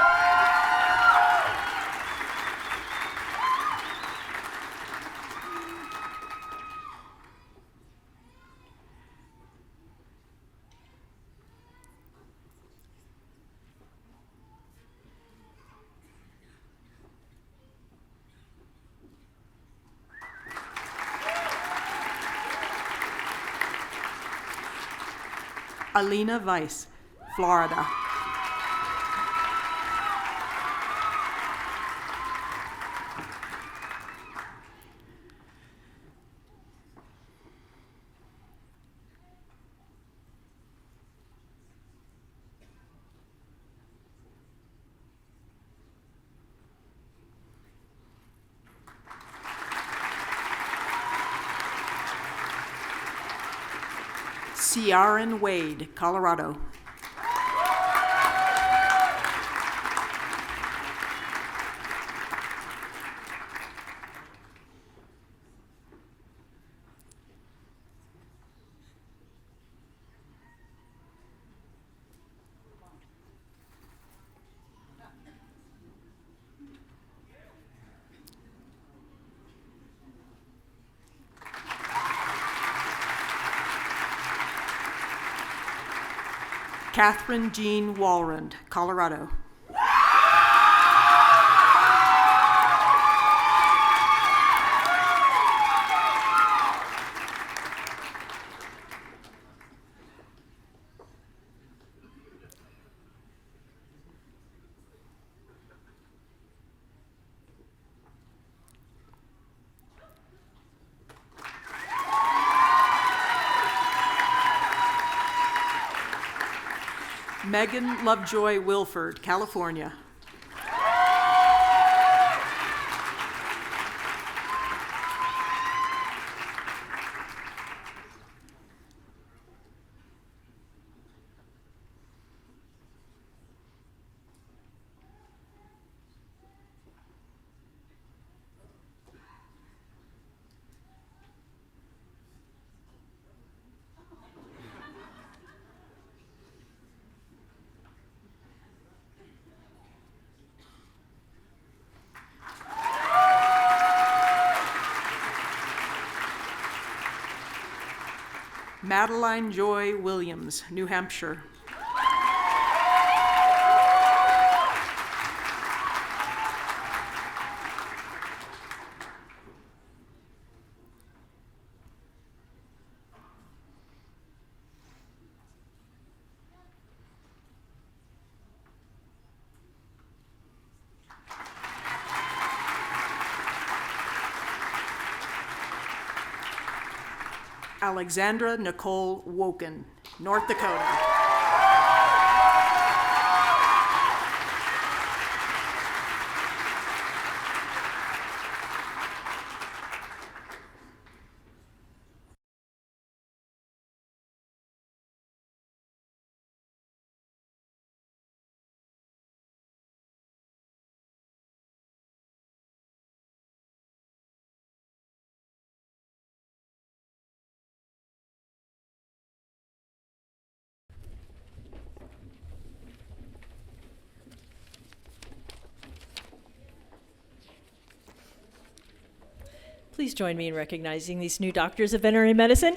Alina Weiss, Florida. Ciaran Wade, Colorado. Catherine Jean Walrand, Colorado. Megan Lovejoy Wilford, California. Madeline Joy Williams, New Hampshire. Alexandra Nicole Woken, North Dakota. Please join me in recognizing these new doctors of veterinary medicine.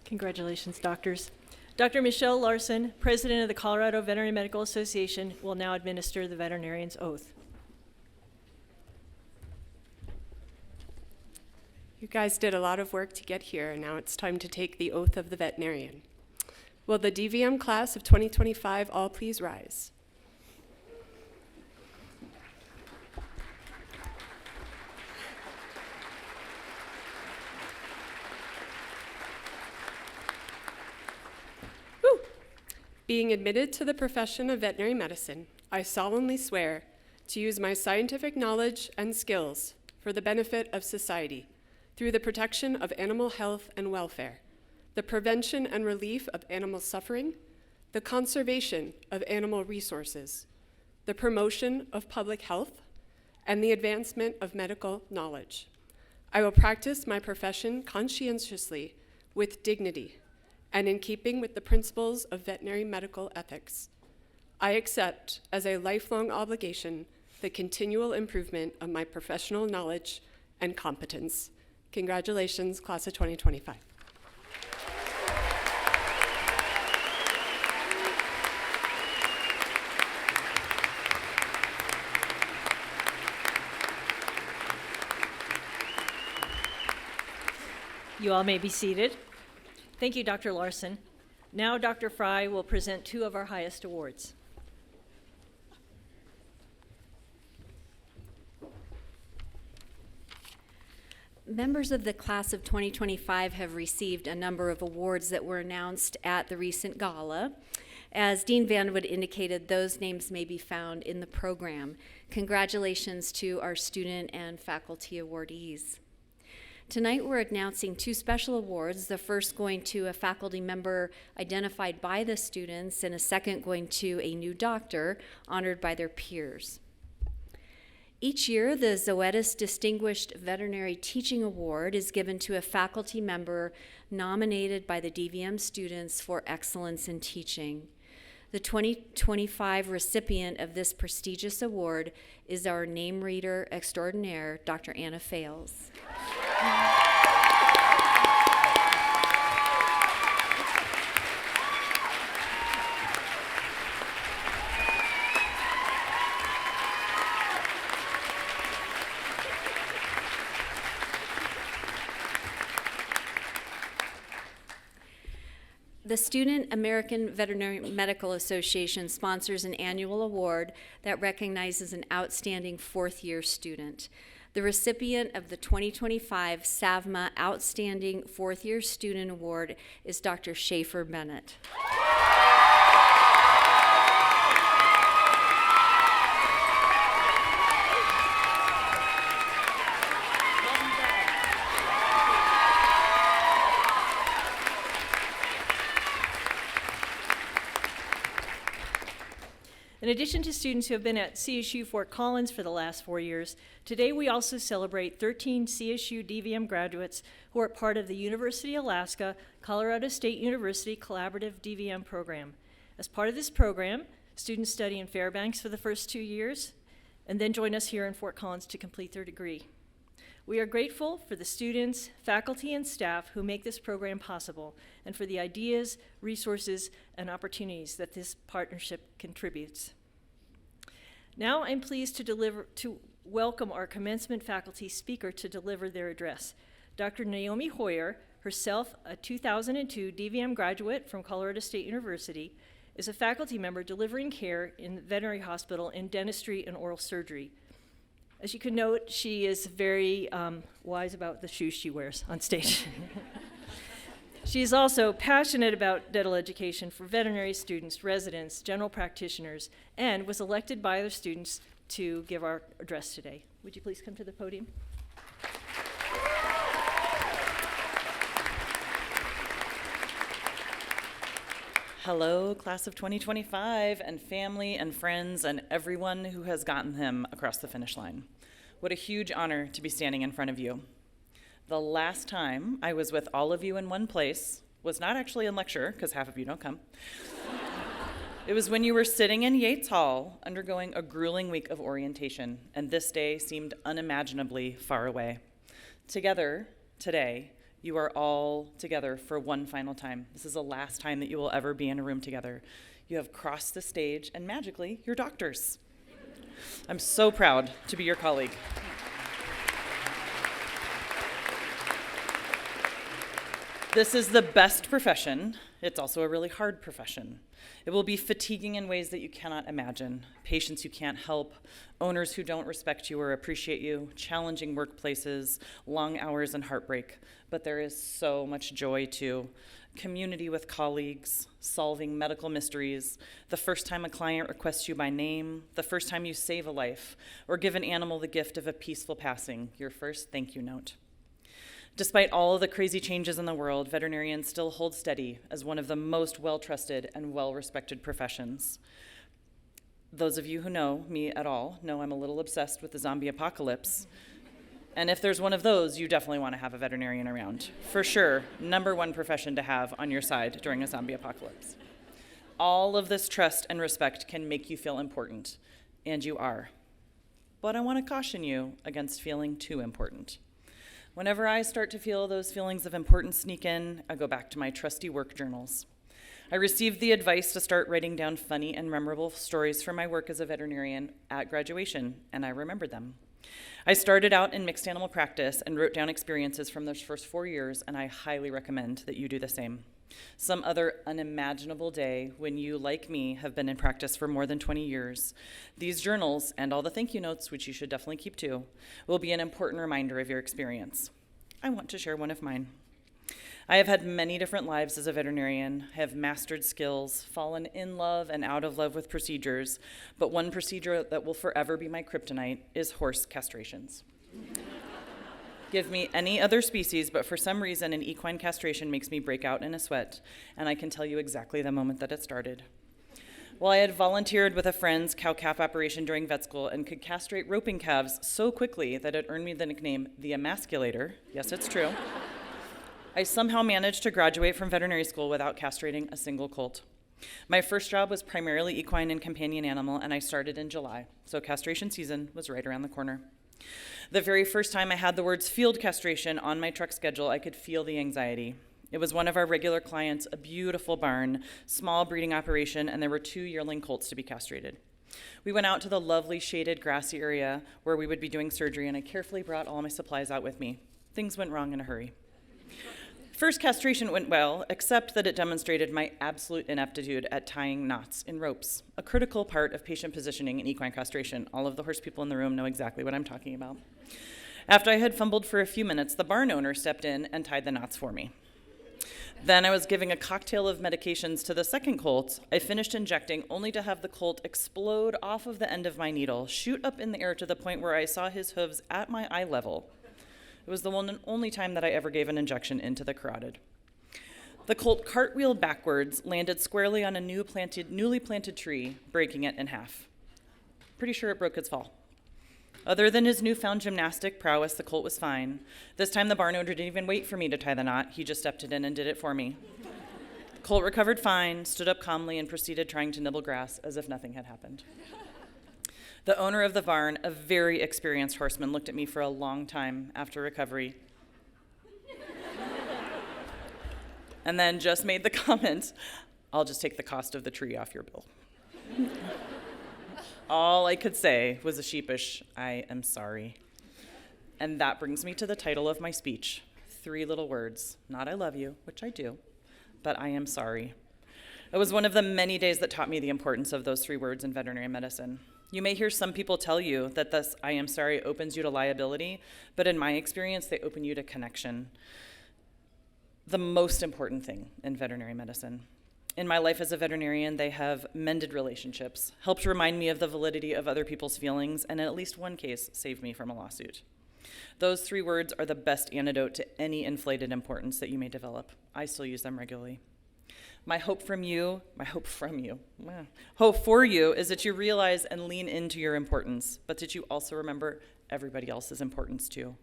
Congratulations, doctors. Dr. Michelle Larson, President of the Colorado Veterinary Medical Association, will now administer the veterinarian's oath. You guys did a lot of work to get here, and now it's time to take the oath of the veterinarian. Will the DVM class of 2025 all please rise? Woo! Being admitted to the profession of veterinary medicine, I solemnly swear to use my scientific knowledge and skills for the benefit of society, through the protection of animal health and welfare, the prevention and relief of animal suffering, the conservation of animal resources, the promotion of public health, and the advancement of medical knowledge. I will practice my profession conscientiously, with dignity, and in keeping with the principles of veterinary medical ethics. I accept as a lifelong obligation the continual improvement of my professional knowledge and competence. Congratulations, class of 2025. You all may be seated. Thank you, Dr. Larson. Now Dr. Fry will present two of our highest awards. Members of the class of 2025 have received a number of awards that were announced at the recent gala. As Dean Vanwood indicated, those names may be found in the program. Congratulations to our student and faculty awardees. Tonight we're announcing two special awards, the first going to a faculty member identified by the students and a second going to a new doctor honored by their peers. Each year, the Zoetis Distinguished Veterinary Teaching Award is given to a faculty member nominated by the DVM students for excellence in teaching. The 2025 recipient of this prestigious award is our name reader extraordinaire, Dr. Anna Fales. The Student American Veterinary Medical Association sponsors an annual award that recognizes an outstanding fourth-year student. The recipient of the 2025 SAVMA Outstanding Fourth-Year Student Award is Dr. Schaefer Bennett. In addition to students who have been at CSU Fort Collins for the last 4 years, today we also celebrate 13 CSU DVM graduates who are part of the University of Alaska Colorado State University Collaborative DVM program. As part of this program, students study in Fairbanks for the first 2 years and then join us here in Fort Collins to complete their degree. We are grateful for the students, faculty, and staff who make this program possible, and for the ideas, resources, and opportunities that this partnership contributes. Now I'm pleased to welcome our commencement faculty speaker to deliver their address. Dr. Naomi Hoyer, herself a 2002 DVM graduate from Colorado State University, is a faculty member delivering care in the veterinary hospital in dentistry and oral surgery. As you can note, she is very wise about the shoes she wears on stage. She is also passionate about dental education for veterinary students, residents, general practitioners, and was elected by other students to give our address today. Would you please come to the podium? Hello, class of 2025, and family and friends and everyone who has gotten them across the finish line. What a huge honor to be standing in front of you. The last time I was with all of you in one place was not actually in lecture, because half of you don't come. It was when you were sitting in Yates Hall undergoing a grueling week of orientation, and this day seemed unimaginably far away. Together, today, you are all together for one final time. This is the last time that you will ever be in a room together. You have crossed the stage, and magically, you're doctors. I'm so proud to be your colleague. This is the best profession. It's also a really hard profession. It will be fatiguing in ways that you cannot imagine. Patients you can't help, owners who don't respect you or appreciate you, challenging workplaces, long hours and heartbreak. But there is so much joy too. Community with colleagues, solving medical mysteries, the first time a client requests you by name, the first time you save a life, or give an animal the gift of a peaceful passing, your first thank you note. Despite all of the crazy changes in the world, veterinarians still hold steady as one of the most well-trusted and well-respected professions. Those of you who know me at all know I'm a little obsessed with the zombie apocalypse. And if there's one of those, you definitely want to have a veterinarian around. For sure, #1 profession to have on your side during a zombie apocalypse. All of this trust and respect can make you feel important, and you are. But I want to caution you against feeling too important. Whenever I start to feel those feelings of importance sneak in, I go back to my trusty work journals. I received the advice to start writing down funny and memorable stories from my work as a veterinarian at graduation, and I remembered them. I started out in mixed animal practice and wrote down experiences from those first 4 years, and I highly recommend that you do the same. Some other unimaginable day when you, like me, have been in practice for more than 20 years, these journals, and all the thank you notes, which you should definitely keep too, will be an important reminder of your experience. I want to share one of mine. I have had many different lives as a veterinarian, have mastered skills, fallen in love and out of love with procedures, but one procedure that will forever be my kryptonite is horse castrations. Give me any other species, but for some reason an equine castration makes me break out in a sweat, and I can tell you exactly the moment that it started. While I had volunteered with a friend's cow-calf operation during vet school and could castrate roping calves so quickly that it earned me the nickname the emasculator, yes, it's true, I somehow managed to graduate from veterinary school without castrating a single colt. My first job was primarily equine and companion animal, and I started in July, so castration season was right around the corner. The very first time I had the words field castration on my truck schedule, I could feel the anxiety. It was one of our regular clients, a beautiful barn, small breeding operation, and there were 2 yearling colts to be castrated. We went out to the lovely shaded grassy area where we would be doing surgery, and I carefully brought all my supplies out with me. Things went wrong in a hurry. First castration went well, except that it demonstrated my absolute ineptitude at tying knots in ropes, a critical part of patient positioning in equine castration. All of the horse people in the room know exactly what I'm talking about. After I had fumbled for a few minutes, the barn owner stepped in and tied the knots for me. Then I was giving a cocktail of medications to the second colt. I finished injecting only to have the colt explode off of the end of my needle, shoot up in the air to the point where I saw his hooves at my eye level. It was the one and only time that I ever gave an injection into the carotid. The colt cartwheeled backwards, landed squarely on a newly planted tree, breaking it in half. Pretty sure it broke its fall. Other than his newfound gymnastic prowess, the colt was fine. This time the barn owner didn't even wait for me to tie the knot. He just stepped it in and did it for me. The colt recovered fine, stood up calmly, and proceeded trying to nibble grass as if nothing had happened. The owner of the barn, a very experienced horseman, looked at me for a long time after recovery and then just made the comment, "I'll just take the cost of the tree off your bill." All I could say was a sheepish, "I am sorry." And that brings me to the title of my speech. 3 little words, not "I love you," which I do, but "I am sorry." It was one of the many days that taught me the importance of those 3 words in veterinary medicine. You may hear some people tell you that this "I am sorry" opens you to liability, but in my experience, they open you to connection. The most important thing in veterinary medicine. In my life as a veterinarian, they have mended relationships, helped remind me of the validity of other people's feelings, and in at least one case, saved me from a lawsuit. Those 3 words are the best antidote to any inflated importance that you may develop. I still use them regularly. My hope for you is that you realize and lean into your importance, but that you also remember everybody else's importance too.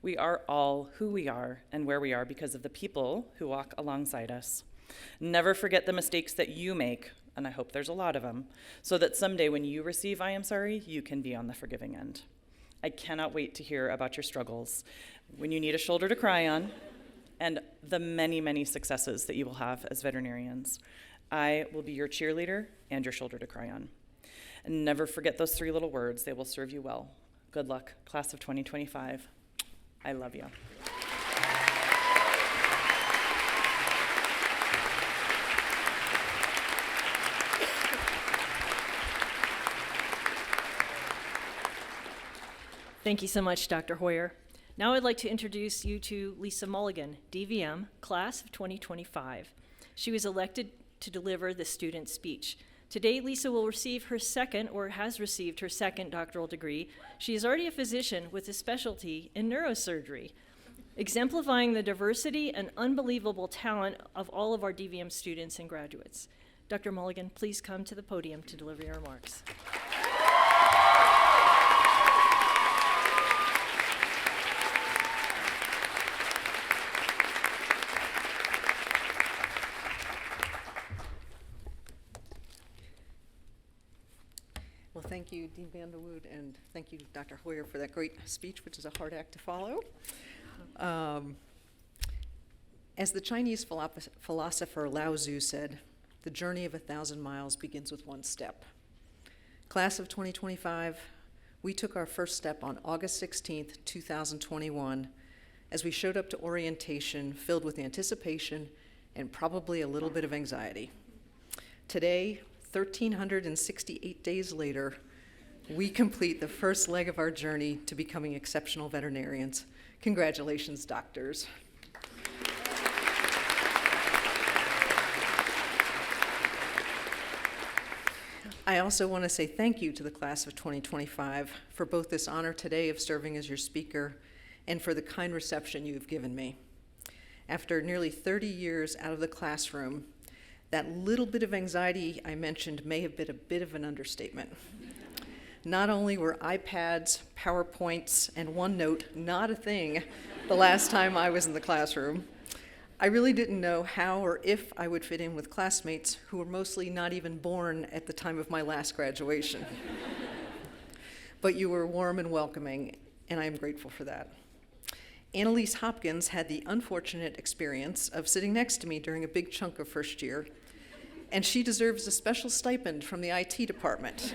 We are all who we are and where we are because of the people who walk alongside us. Never forget the mistakes that you make, and I hope there's a lot of them, so that someday when you receive "I am sorry," you can be on the forgiving end. I cannot wait to hear about your struggles, when you need a shoulder to cry on, and the many, many successes that you will have as veterinarians. I will be your cheerleader and your shoulder to cry on. And never forget those 3 little words. They will serve you well. Good luck, class of 2025. I love you. Thank you so much, Dr. Hoyer. Now I'd like to introduce you to Lisa Mulligan, DVM, class of 2025. She was elected to deliver the student speech. Today, Lisa will receive her second, or has received her second doctoral degree. She is already a physician with a specialty in neurosurgery, exemplifying the diversity and unbelievable talent of all of our DVM students and graduates. Dr. Mulligan, please come to the podium to deliver your remarks. Well, thank you, Dean Vanderwood, and thank you, Dr. Hoyer, for that great speech, which is a hard act to follow. As the Chinese philosopher Lao Tzu said, "The journey of 1,000 miles begins with 1 step." Class of 2025, we took our first step on August 16th, 2021, as we showed up to orientation filled with anticipation and probably a little bit of anxiety. Today, 1,368 days later, we complete the first leg of our journey to becoming exceptional veterinarians. Congratulations, doctors. I also want to say thank you to the class of 2025 for both this honor today of serving as your speaker and for the kind reception you've given me. After nearly 30 years out of the classroom, that little bit of anxiety I mentioned may have been a bit of an understatement. Not only were iPads, PowerPoints, and OneNote not a thing the last time I was in the classroom, I really didn't know how or if I would fit in with classmates who were mostly not even born at the time of my last graduation. But you were warm and welcoming, and I am grateful for that. Annalise Hopkins had the unfortunate experience of sitting next to me during a big chunk of first year, and she deserves a special stipend from the IT department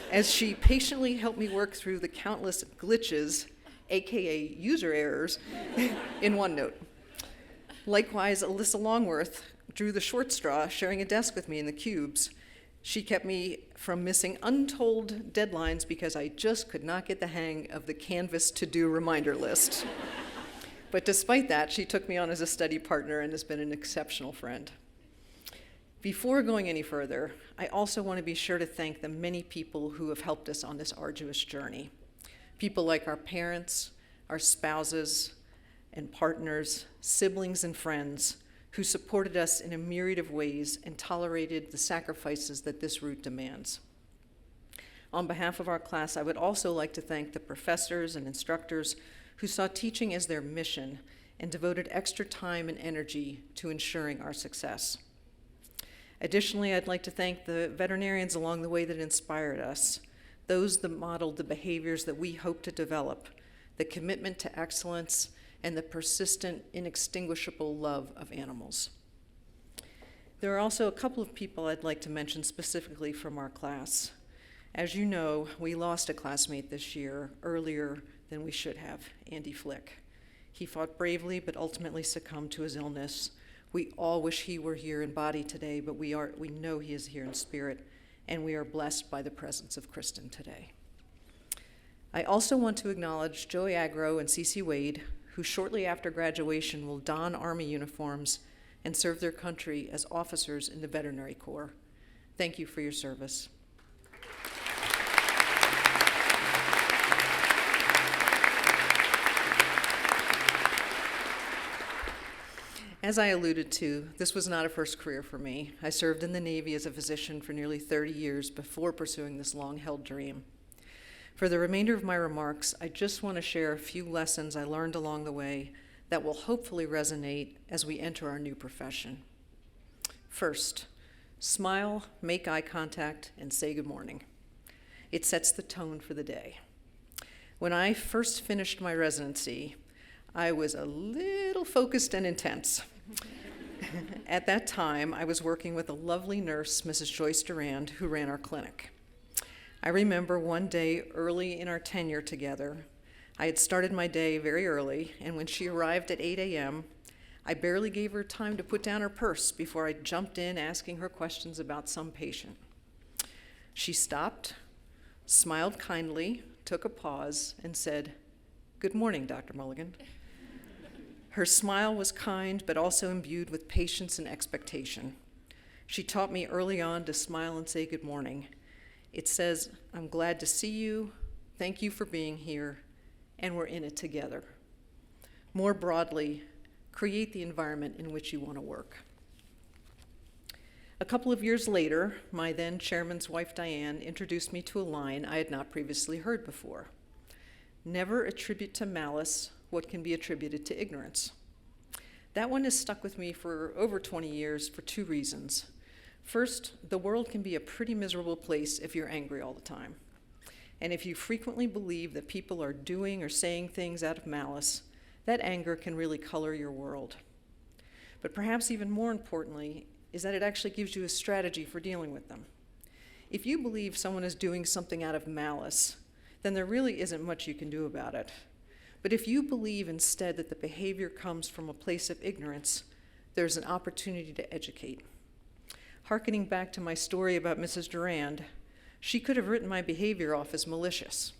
as she patiently helped me work through the countless glitches, aka user errors, in OneNote. Likewise, Alyssa Longworth drew the short straw, sharing a desk with me in the cubes. She kept me from missing untold deadlines because I just could not get the hang of the Canvas to-do reminder list. But despite that, she took me on as a study partner and has been an exceptional friend. Before going any further, I also want to be sure to thank the many people who have helped us on this arduous journey. People like our parents, our spouses and partners, siblings and friends, who supported us in a myriad of ways and tolerated the sacrifices that this route demands. On behalf of our class, I would also like to thank the professors and instructors who saw teaching as their mission and devoted extra time and energy to ensuring our success. Additionally, I'd like to thank the veterinarians along the way that inspired us, those that modeled the behaviors that we hope to develop, the commitment to excellence, and the persistent, inextinguishable love of animals. There are also a couple of people I'd like to mention specifically from our class. As you know, we lost a classmate this year earlier than we should have, Andy Flick. He fought bravely but ultimately succumbed to his illness. We all wish he were here in body today, but we know he is here in spirit, and we are blessed by the presence of Kristen today. I also want to acknowledge Joey Agro and Cece Wade, who shortly after graduation will don Army uniforms and serve their country as officers in the Veterinary Corps. Thank you for your service. As I alluded to, this was not a first career for me. I served in the Navy as a physician for nearly 30 years before pursuing this long-held dream. For the remainder of my remarks, I just want to share a few lessons I learned along the way that will hopefully resonate as we enter our new profession. First, smile, make eye contact, and say good morning. It sets the tone for the day. When I first finished my residency, I was a little focused and intense. At that time, I was working with a lovely nurse, Mrs. Joyce Durand, who ran our clinic. I remember one day early in our tenure together, I had started my day very early, and when she arrived at 8 a.m., I barely gave her time to put down her purse before I jumped in asking her questions about some patient. She stopped, smiled kindly, took a pause, and said, "Good morning, Dr. Mulligan." Her smile was kind, but also imbued with patience and expectation. She taught me early on to smile and say good morning. It says, "I'm glad to see you, thank you for being here, and we're in it together." More broadly, create the environment in which you want to work. A couple of years later, my then chairman's wife, Diane, introduced me to a line I had not previously heard before. Never attribute to malice what can be attributed to ignorance. That one has stuck with me for over 20 years for two reasons. First, the world can be a pretty miserable place if you're angry all the time. And if you frequently believe that people are doing or saying things out of malice, that anger can really color your world. But perhaps even more importantly is that it actually gives you a strategy for dealing with them. If you believe someone is doing something out of malice, then there really isn't much you can do about it. But if you believe instead that the behavior comes from a place of ignorance, there's an opportunity to educate. Harkening back to my story about Mrs. Durand, she could have written my behavior off as malicious.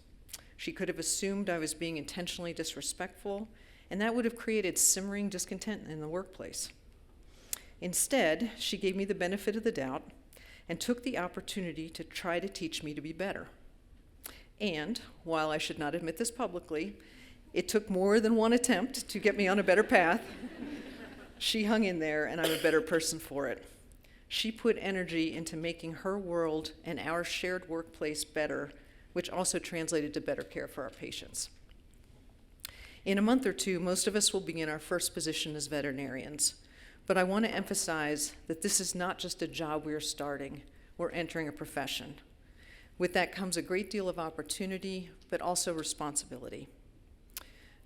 She could have assumed I was being intentionally disrespectful, and that would have created simmering discontent in the workplace. Instead, she gave me the benefit of the doubt and took the opportunity to try to teach me to be better. And, while I should not admit this publicly, it took more than one attempt to get me on a better path. She hung in there, and I'm a better person for it. She put energy into making her world and our shared workplace better, which also translated to better care for our patients. In a month or two, most of us will begin our first position as veterinarians, but I want to emphasize that this is not just a job we are starting, we're entering a profession. With that comes a great deal of opportunity, but also responsibility.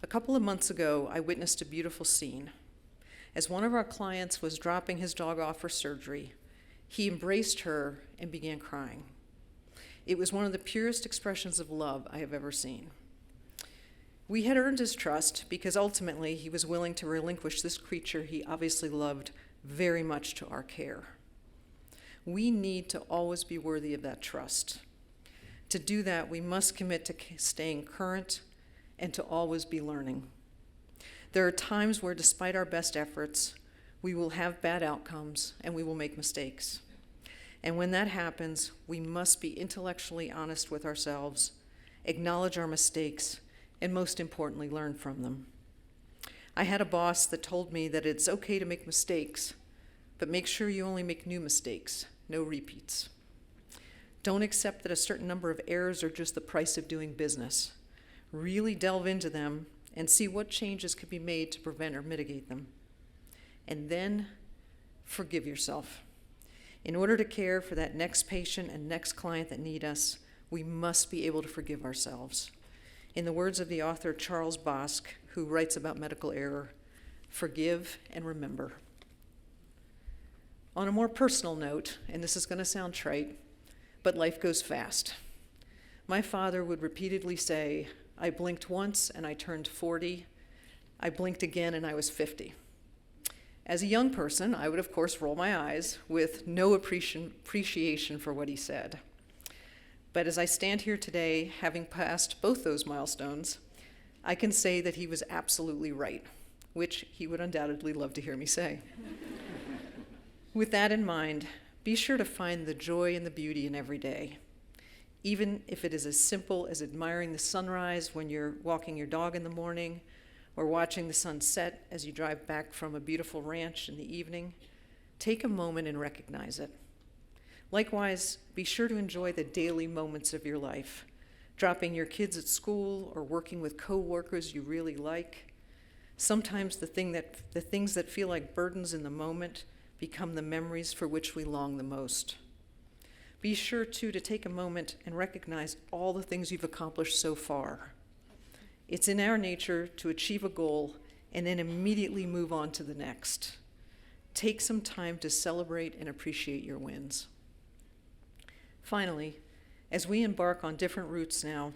A couple of months ago, I witnessed a beautiful scene. As one of our clients was dropping his dog off for surgery, he embraced her and began crying. It was one of the purest expressions of love I have ever seen. We had earned his trust because ultimately he was willing to relinquish this creature he obviously loved very much to our care. We need to always be worthy of that trust. To do that, we must commit to staying current and to always be learning. There are times where, despite our best efforts, we will have bad outcomes and we will make mistakes. And when that happens, we must be intellectually honest with ourselves, acknowledge our mistakes, and most importantly, learn from them. I had a boss that told me that it's okay to make mistakes, but make sure you only make new mistakes, no repeats. Don't accept that a certain number of errors are just the price of doing business. Really delve into them and see what changes can be made to prevent or mitigate them. And then forgive yourself. In order to care for that next patient and next client that need us, we must be able to forgive ourselves. In the words of the author Charles Bosk, who writes about medical error, forgive and remember. On a more personal note, and this is going to sound trite, but life goes fast. My father would repeatedly say, I blinked once and I turned 40. I blinked again and I was 50. As a young person, I would of course roll my eyes with no appreciation for what he said. But as I stand here today, having passed both those milestones, I can say that he was absolutely right, which he would undoubtedly love to hear me say. With that in mind, be sure to find the joy and the beauty in every day, even if it is as simple as admiring the sunrise when you're walking your dog in the morning, or watching the sun set as you drive back from a beautiful ranch in the evening. Take a moment and recognize it. Likewise, be sure to enjoy the daily moments of your life, dropping your kids at school or working with co-workers you really like. Sometimes the things that feel like burdens in the moment become the memories for which we long the most. Be sure, too, to take a moment and recognize all the things you've accomplished so far. It's in our nature to achieve a goal and then immediately move on to the next. Take some time to celebrate and appreciate your wins. Finally, as we embark on different routes now,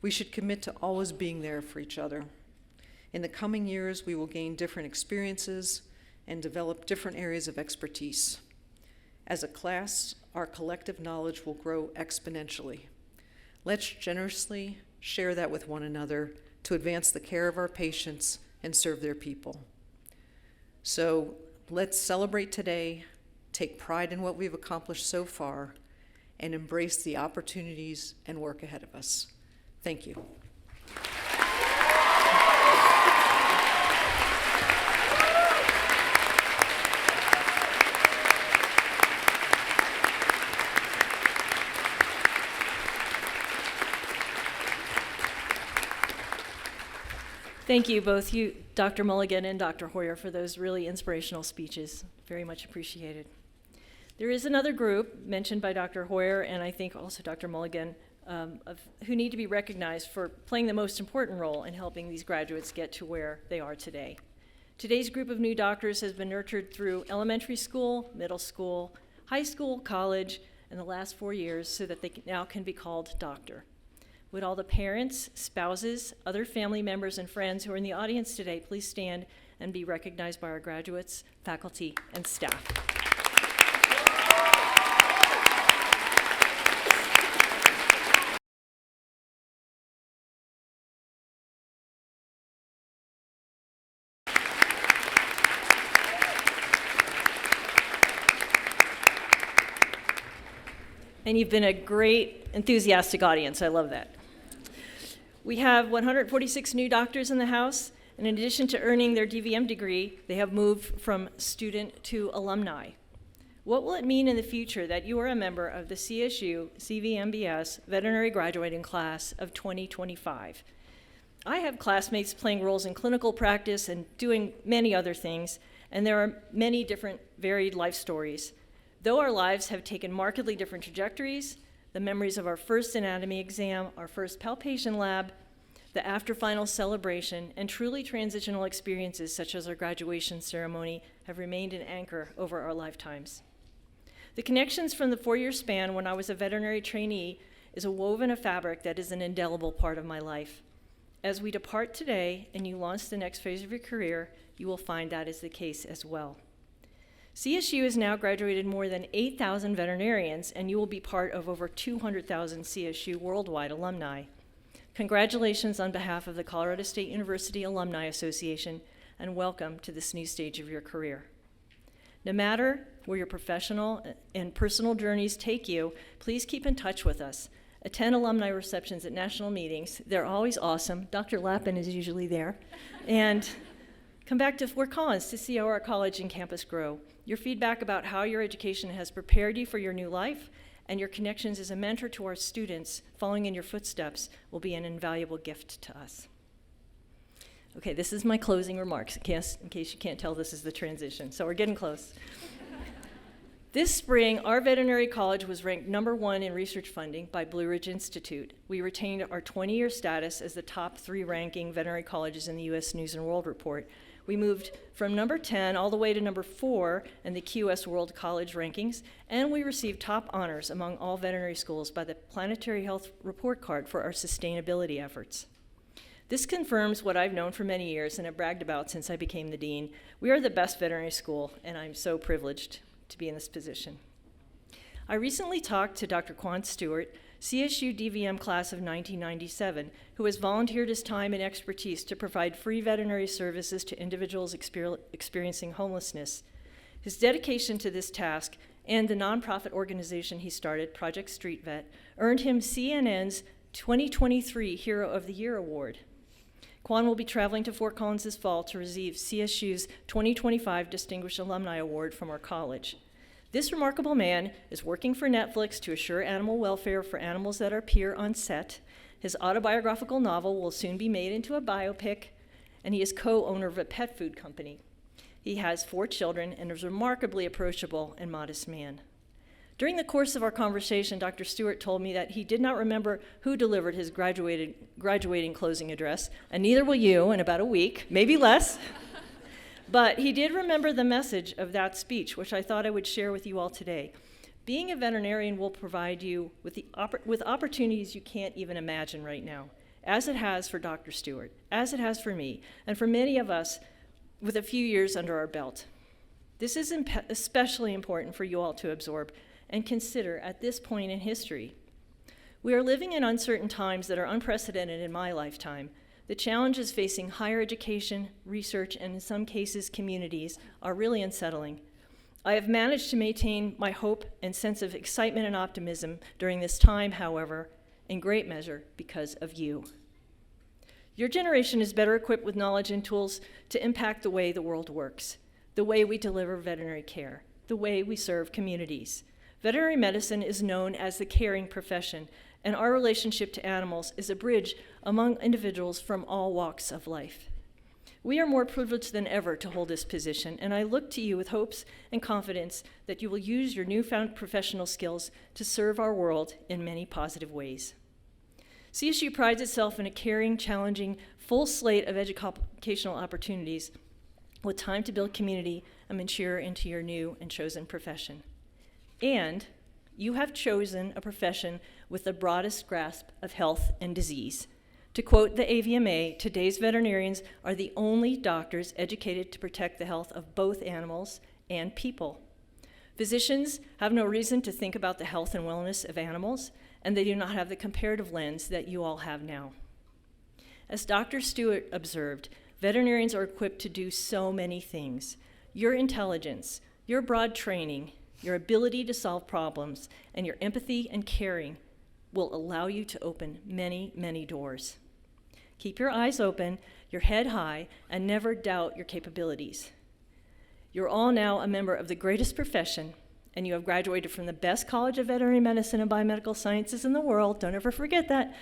we should commit to always being there for each other. In the coming years, we will gain different experiences and develop different areas of expertise. As a class, our collective knowledge will grow exponentially. Let's generously share that with one another to advance the care of our patients and serve their people. So let's celebrate today, take pride in what we've accomplished so far, and embrace the opportunities and work ahead of us. Thank you. Thank you, both you, Dr. Mulligan and Dr. Hoyer, for those really inspirational speeches. Very much appreciated. There is another group mentioned by Dr. Hoyer and I think also Dr. Mulligan who need to be recognized for playing the most important role in helping these graduates get to where they are today. Today's group of new doctors has been nurtured through elementary school, middle school, high school, college, and the last 4 years so that they now can be called doctor. Would all the parents, spouses, other family members, and friends who are in the audience today please stand and be recognized by our graduates, faculty, and staff. And you've been a great, enthusiastic audience. I love that. We have 146 new doctors in the house, and in addition to earning their DVM degree, they have moved from student to alumni. What will it mean in the future that you are a member of the CSU CVMBS Veterinary Graduating Class of 2025? I have classmates playing roles in clinical practice and doing many other things, and there are many different varied life stories. Though our lives have taken markedly different trajectories, the memories of our first anatomy exam, our first palpation lab, the after-final celebration, and truly transitional experiences such as our graduation ceremony have remained an anchor over our lifetimes. The connections from the 4-year span when I was a veterinary trainee is a woven of fabric that is an indelible part of my life. As we depart today and you launch the next phase of your career, you will find that is the case as well. CSU has now graduated more than 8,000 veterinarians, and you will be part of over 200,000 CSU worldwide alumni. Congratulations on behalf of the Colorado State University Alumni Association, and welcome to this new stage of your career. No matter where your professional and personal journeys take you, please keep in touch with us. Attend alumni receptions at national meetings. They're always awesome. Dr. Lappin is usually there. And come back to Fort Collins to see how our college and campus grow. Your feedback about how your education has prepared you for your new life and your connections as a mentor to our students following in your footsteps will be an invaluable gift to us. Okay, this is my closing remarks, in case you can't tell this is the transition. So we're getting close. This spring, our veterinary college was ranked #1 in research funding by Blue Ridge Institute. We retained our 20-year status as the top 3 ranking veterinary colleges in the U.S. News and World Report. We moved from #10 all the way to #4 in the QS World College rankings, and we received top honors among all veterinary schools by the Planetary Health Report Card for our sustainability efforts. This confirms what I've known for many years and have bragged about since I became the dean. We are the best veterinary school, and I'm so privileged to be in this position. I recently talked to Dr. Quan Stewart, CSU DVM class of 1997, who has volunteered his time and expertise to provide free veterinary services to individuals experiencing homelessness. His dedication to this task and the nonprofit organization he started, Project Street Vet, earned him CNN's 2023 Hero of the Year Award. Quan will be traveling to Fort Collins this fall to receive CSU's 2025 Distinguished Alumni Award from our college. This remarkable man is working for Netflix to assure animal welfare for animals that appear on set. His autobiographical novel will soon be made into a biopic, and he is co-owner of a pet food company. He has 4 children and is a remarkably approachable and modest man. During the course of our conversation, Dr. Stewart told me that he did not remember who delivered his graduating closing address, and neither will you in about a week, maybe less. But he did remember the message of that speech, which I thought I would share with you all today. Being a veterinarian will provide you with opportunities you can't even imagine right now, as it has for Dr. Stewart, as it has for me, and for many of us with a few years under our belt. This is especially important for you all to absorb and consider at this point in history. We are living in uncertain times that are unprecedented in my lifetime. The challenges facing higher education, research, and in some cases communities are really unsettling. I have managed to maintain my hope and sense of excitement and optimism during this time, however, in great measure because of you. Your generation is better equipped with knowledge and tools to impact the way the world works, the way we deliver veterinary care, the way we serve communities. Veterinary medicine is known as the caring profession, and our relationship to animals is a bridge among individuals from all walks of life. We are more privileged than ever to hold this position, and I look to you with hopes and confidence that you will use your newfound professional skills to serve our world in many positive ways. CSU prides itself in a caring, challenging, full slate of educational opportunities with time to build community and mature into your new and chosen profession. And you have chosen a profession with the broadest grasp of health and disease. To quote the AVMA, today's veterinarians are the only doctors educated to protect the health of both animals and people. Physicians have no reason to think about the health and wellness of animals, and they do not have the comparative lens that you all have now. As Dr. Stewart observed, veterinarians are equipped to do so many things. Your intelligence, your broad training, your ability to solve problems, and your empathy and caring will allow you to open many, many doors. Keep your eyes open, your head high, and never doubt your capabilities. You're all now a member of the greatest profession, and you have graduated from the best college of veterinary medicine and biomedical sciences in the world. Don't ever forget that.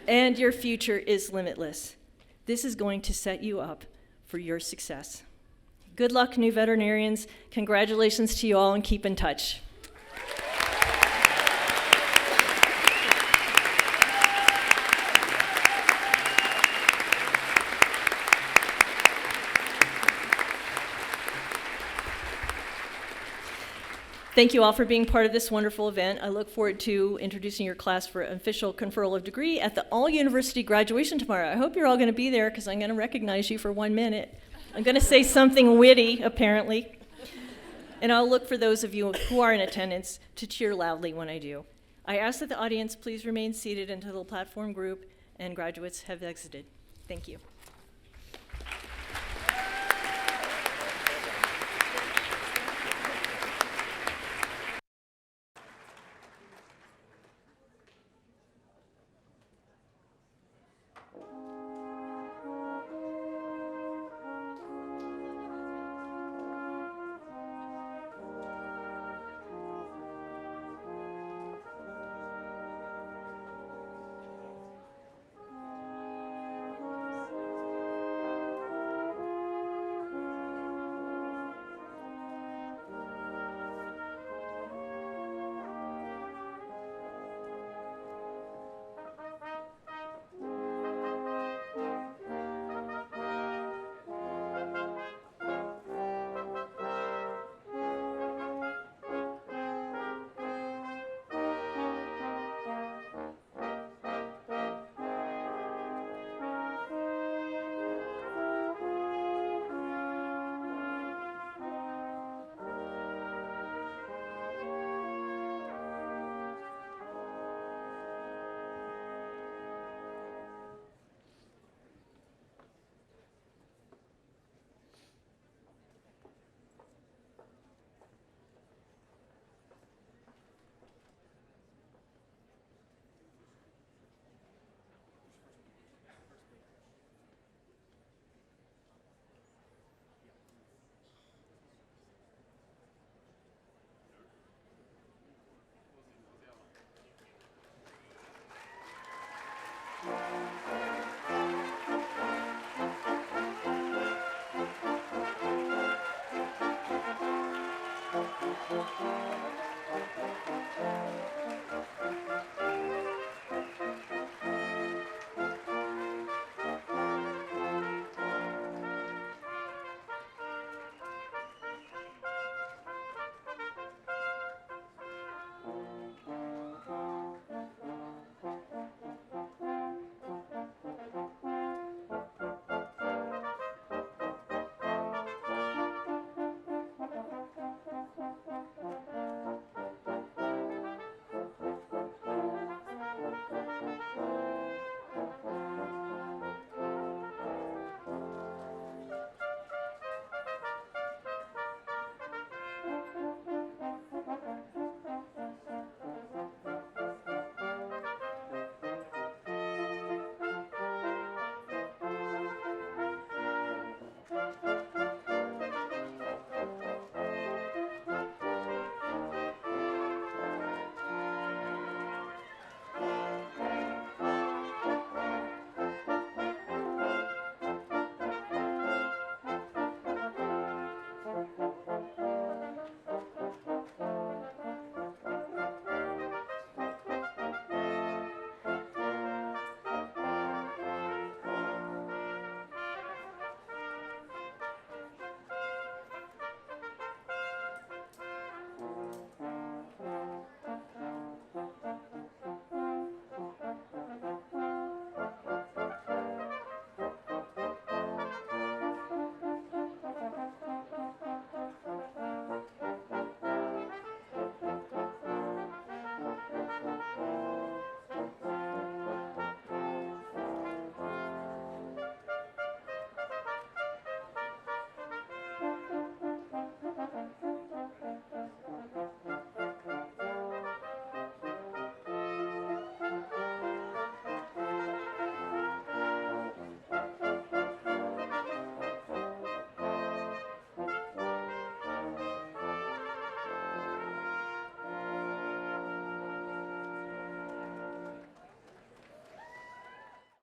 And your future is limitless. This is going to set you up for your success. Good luck, new veterinarians. Congratulations to you all, and keep in touch. Thank you all for being part of this wonderful event. I look forward to introducing your class for an official conferral of degree at the all-university graduation tomorrow. I hope you're all going to be there because I'm going to recognize you for 1 minute. I'm going to say something witty, apparently. And I'll look for those of you who are in attendance to cheer loudly when I do. I ask that the audience please remain seated until the platform group and graduates have exited. Thank you.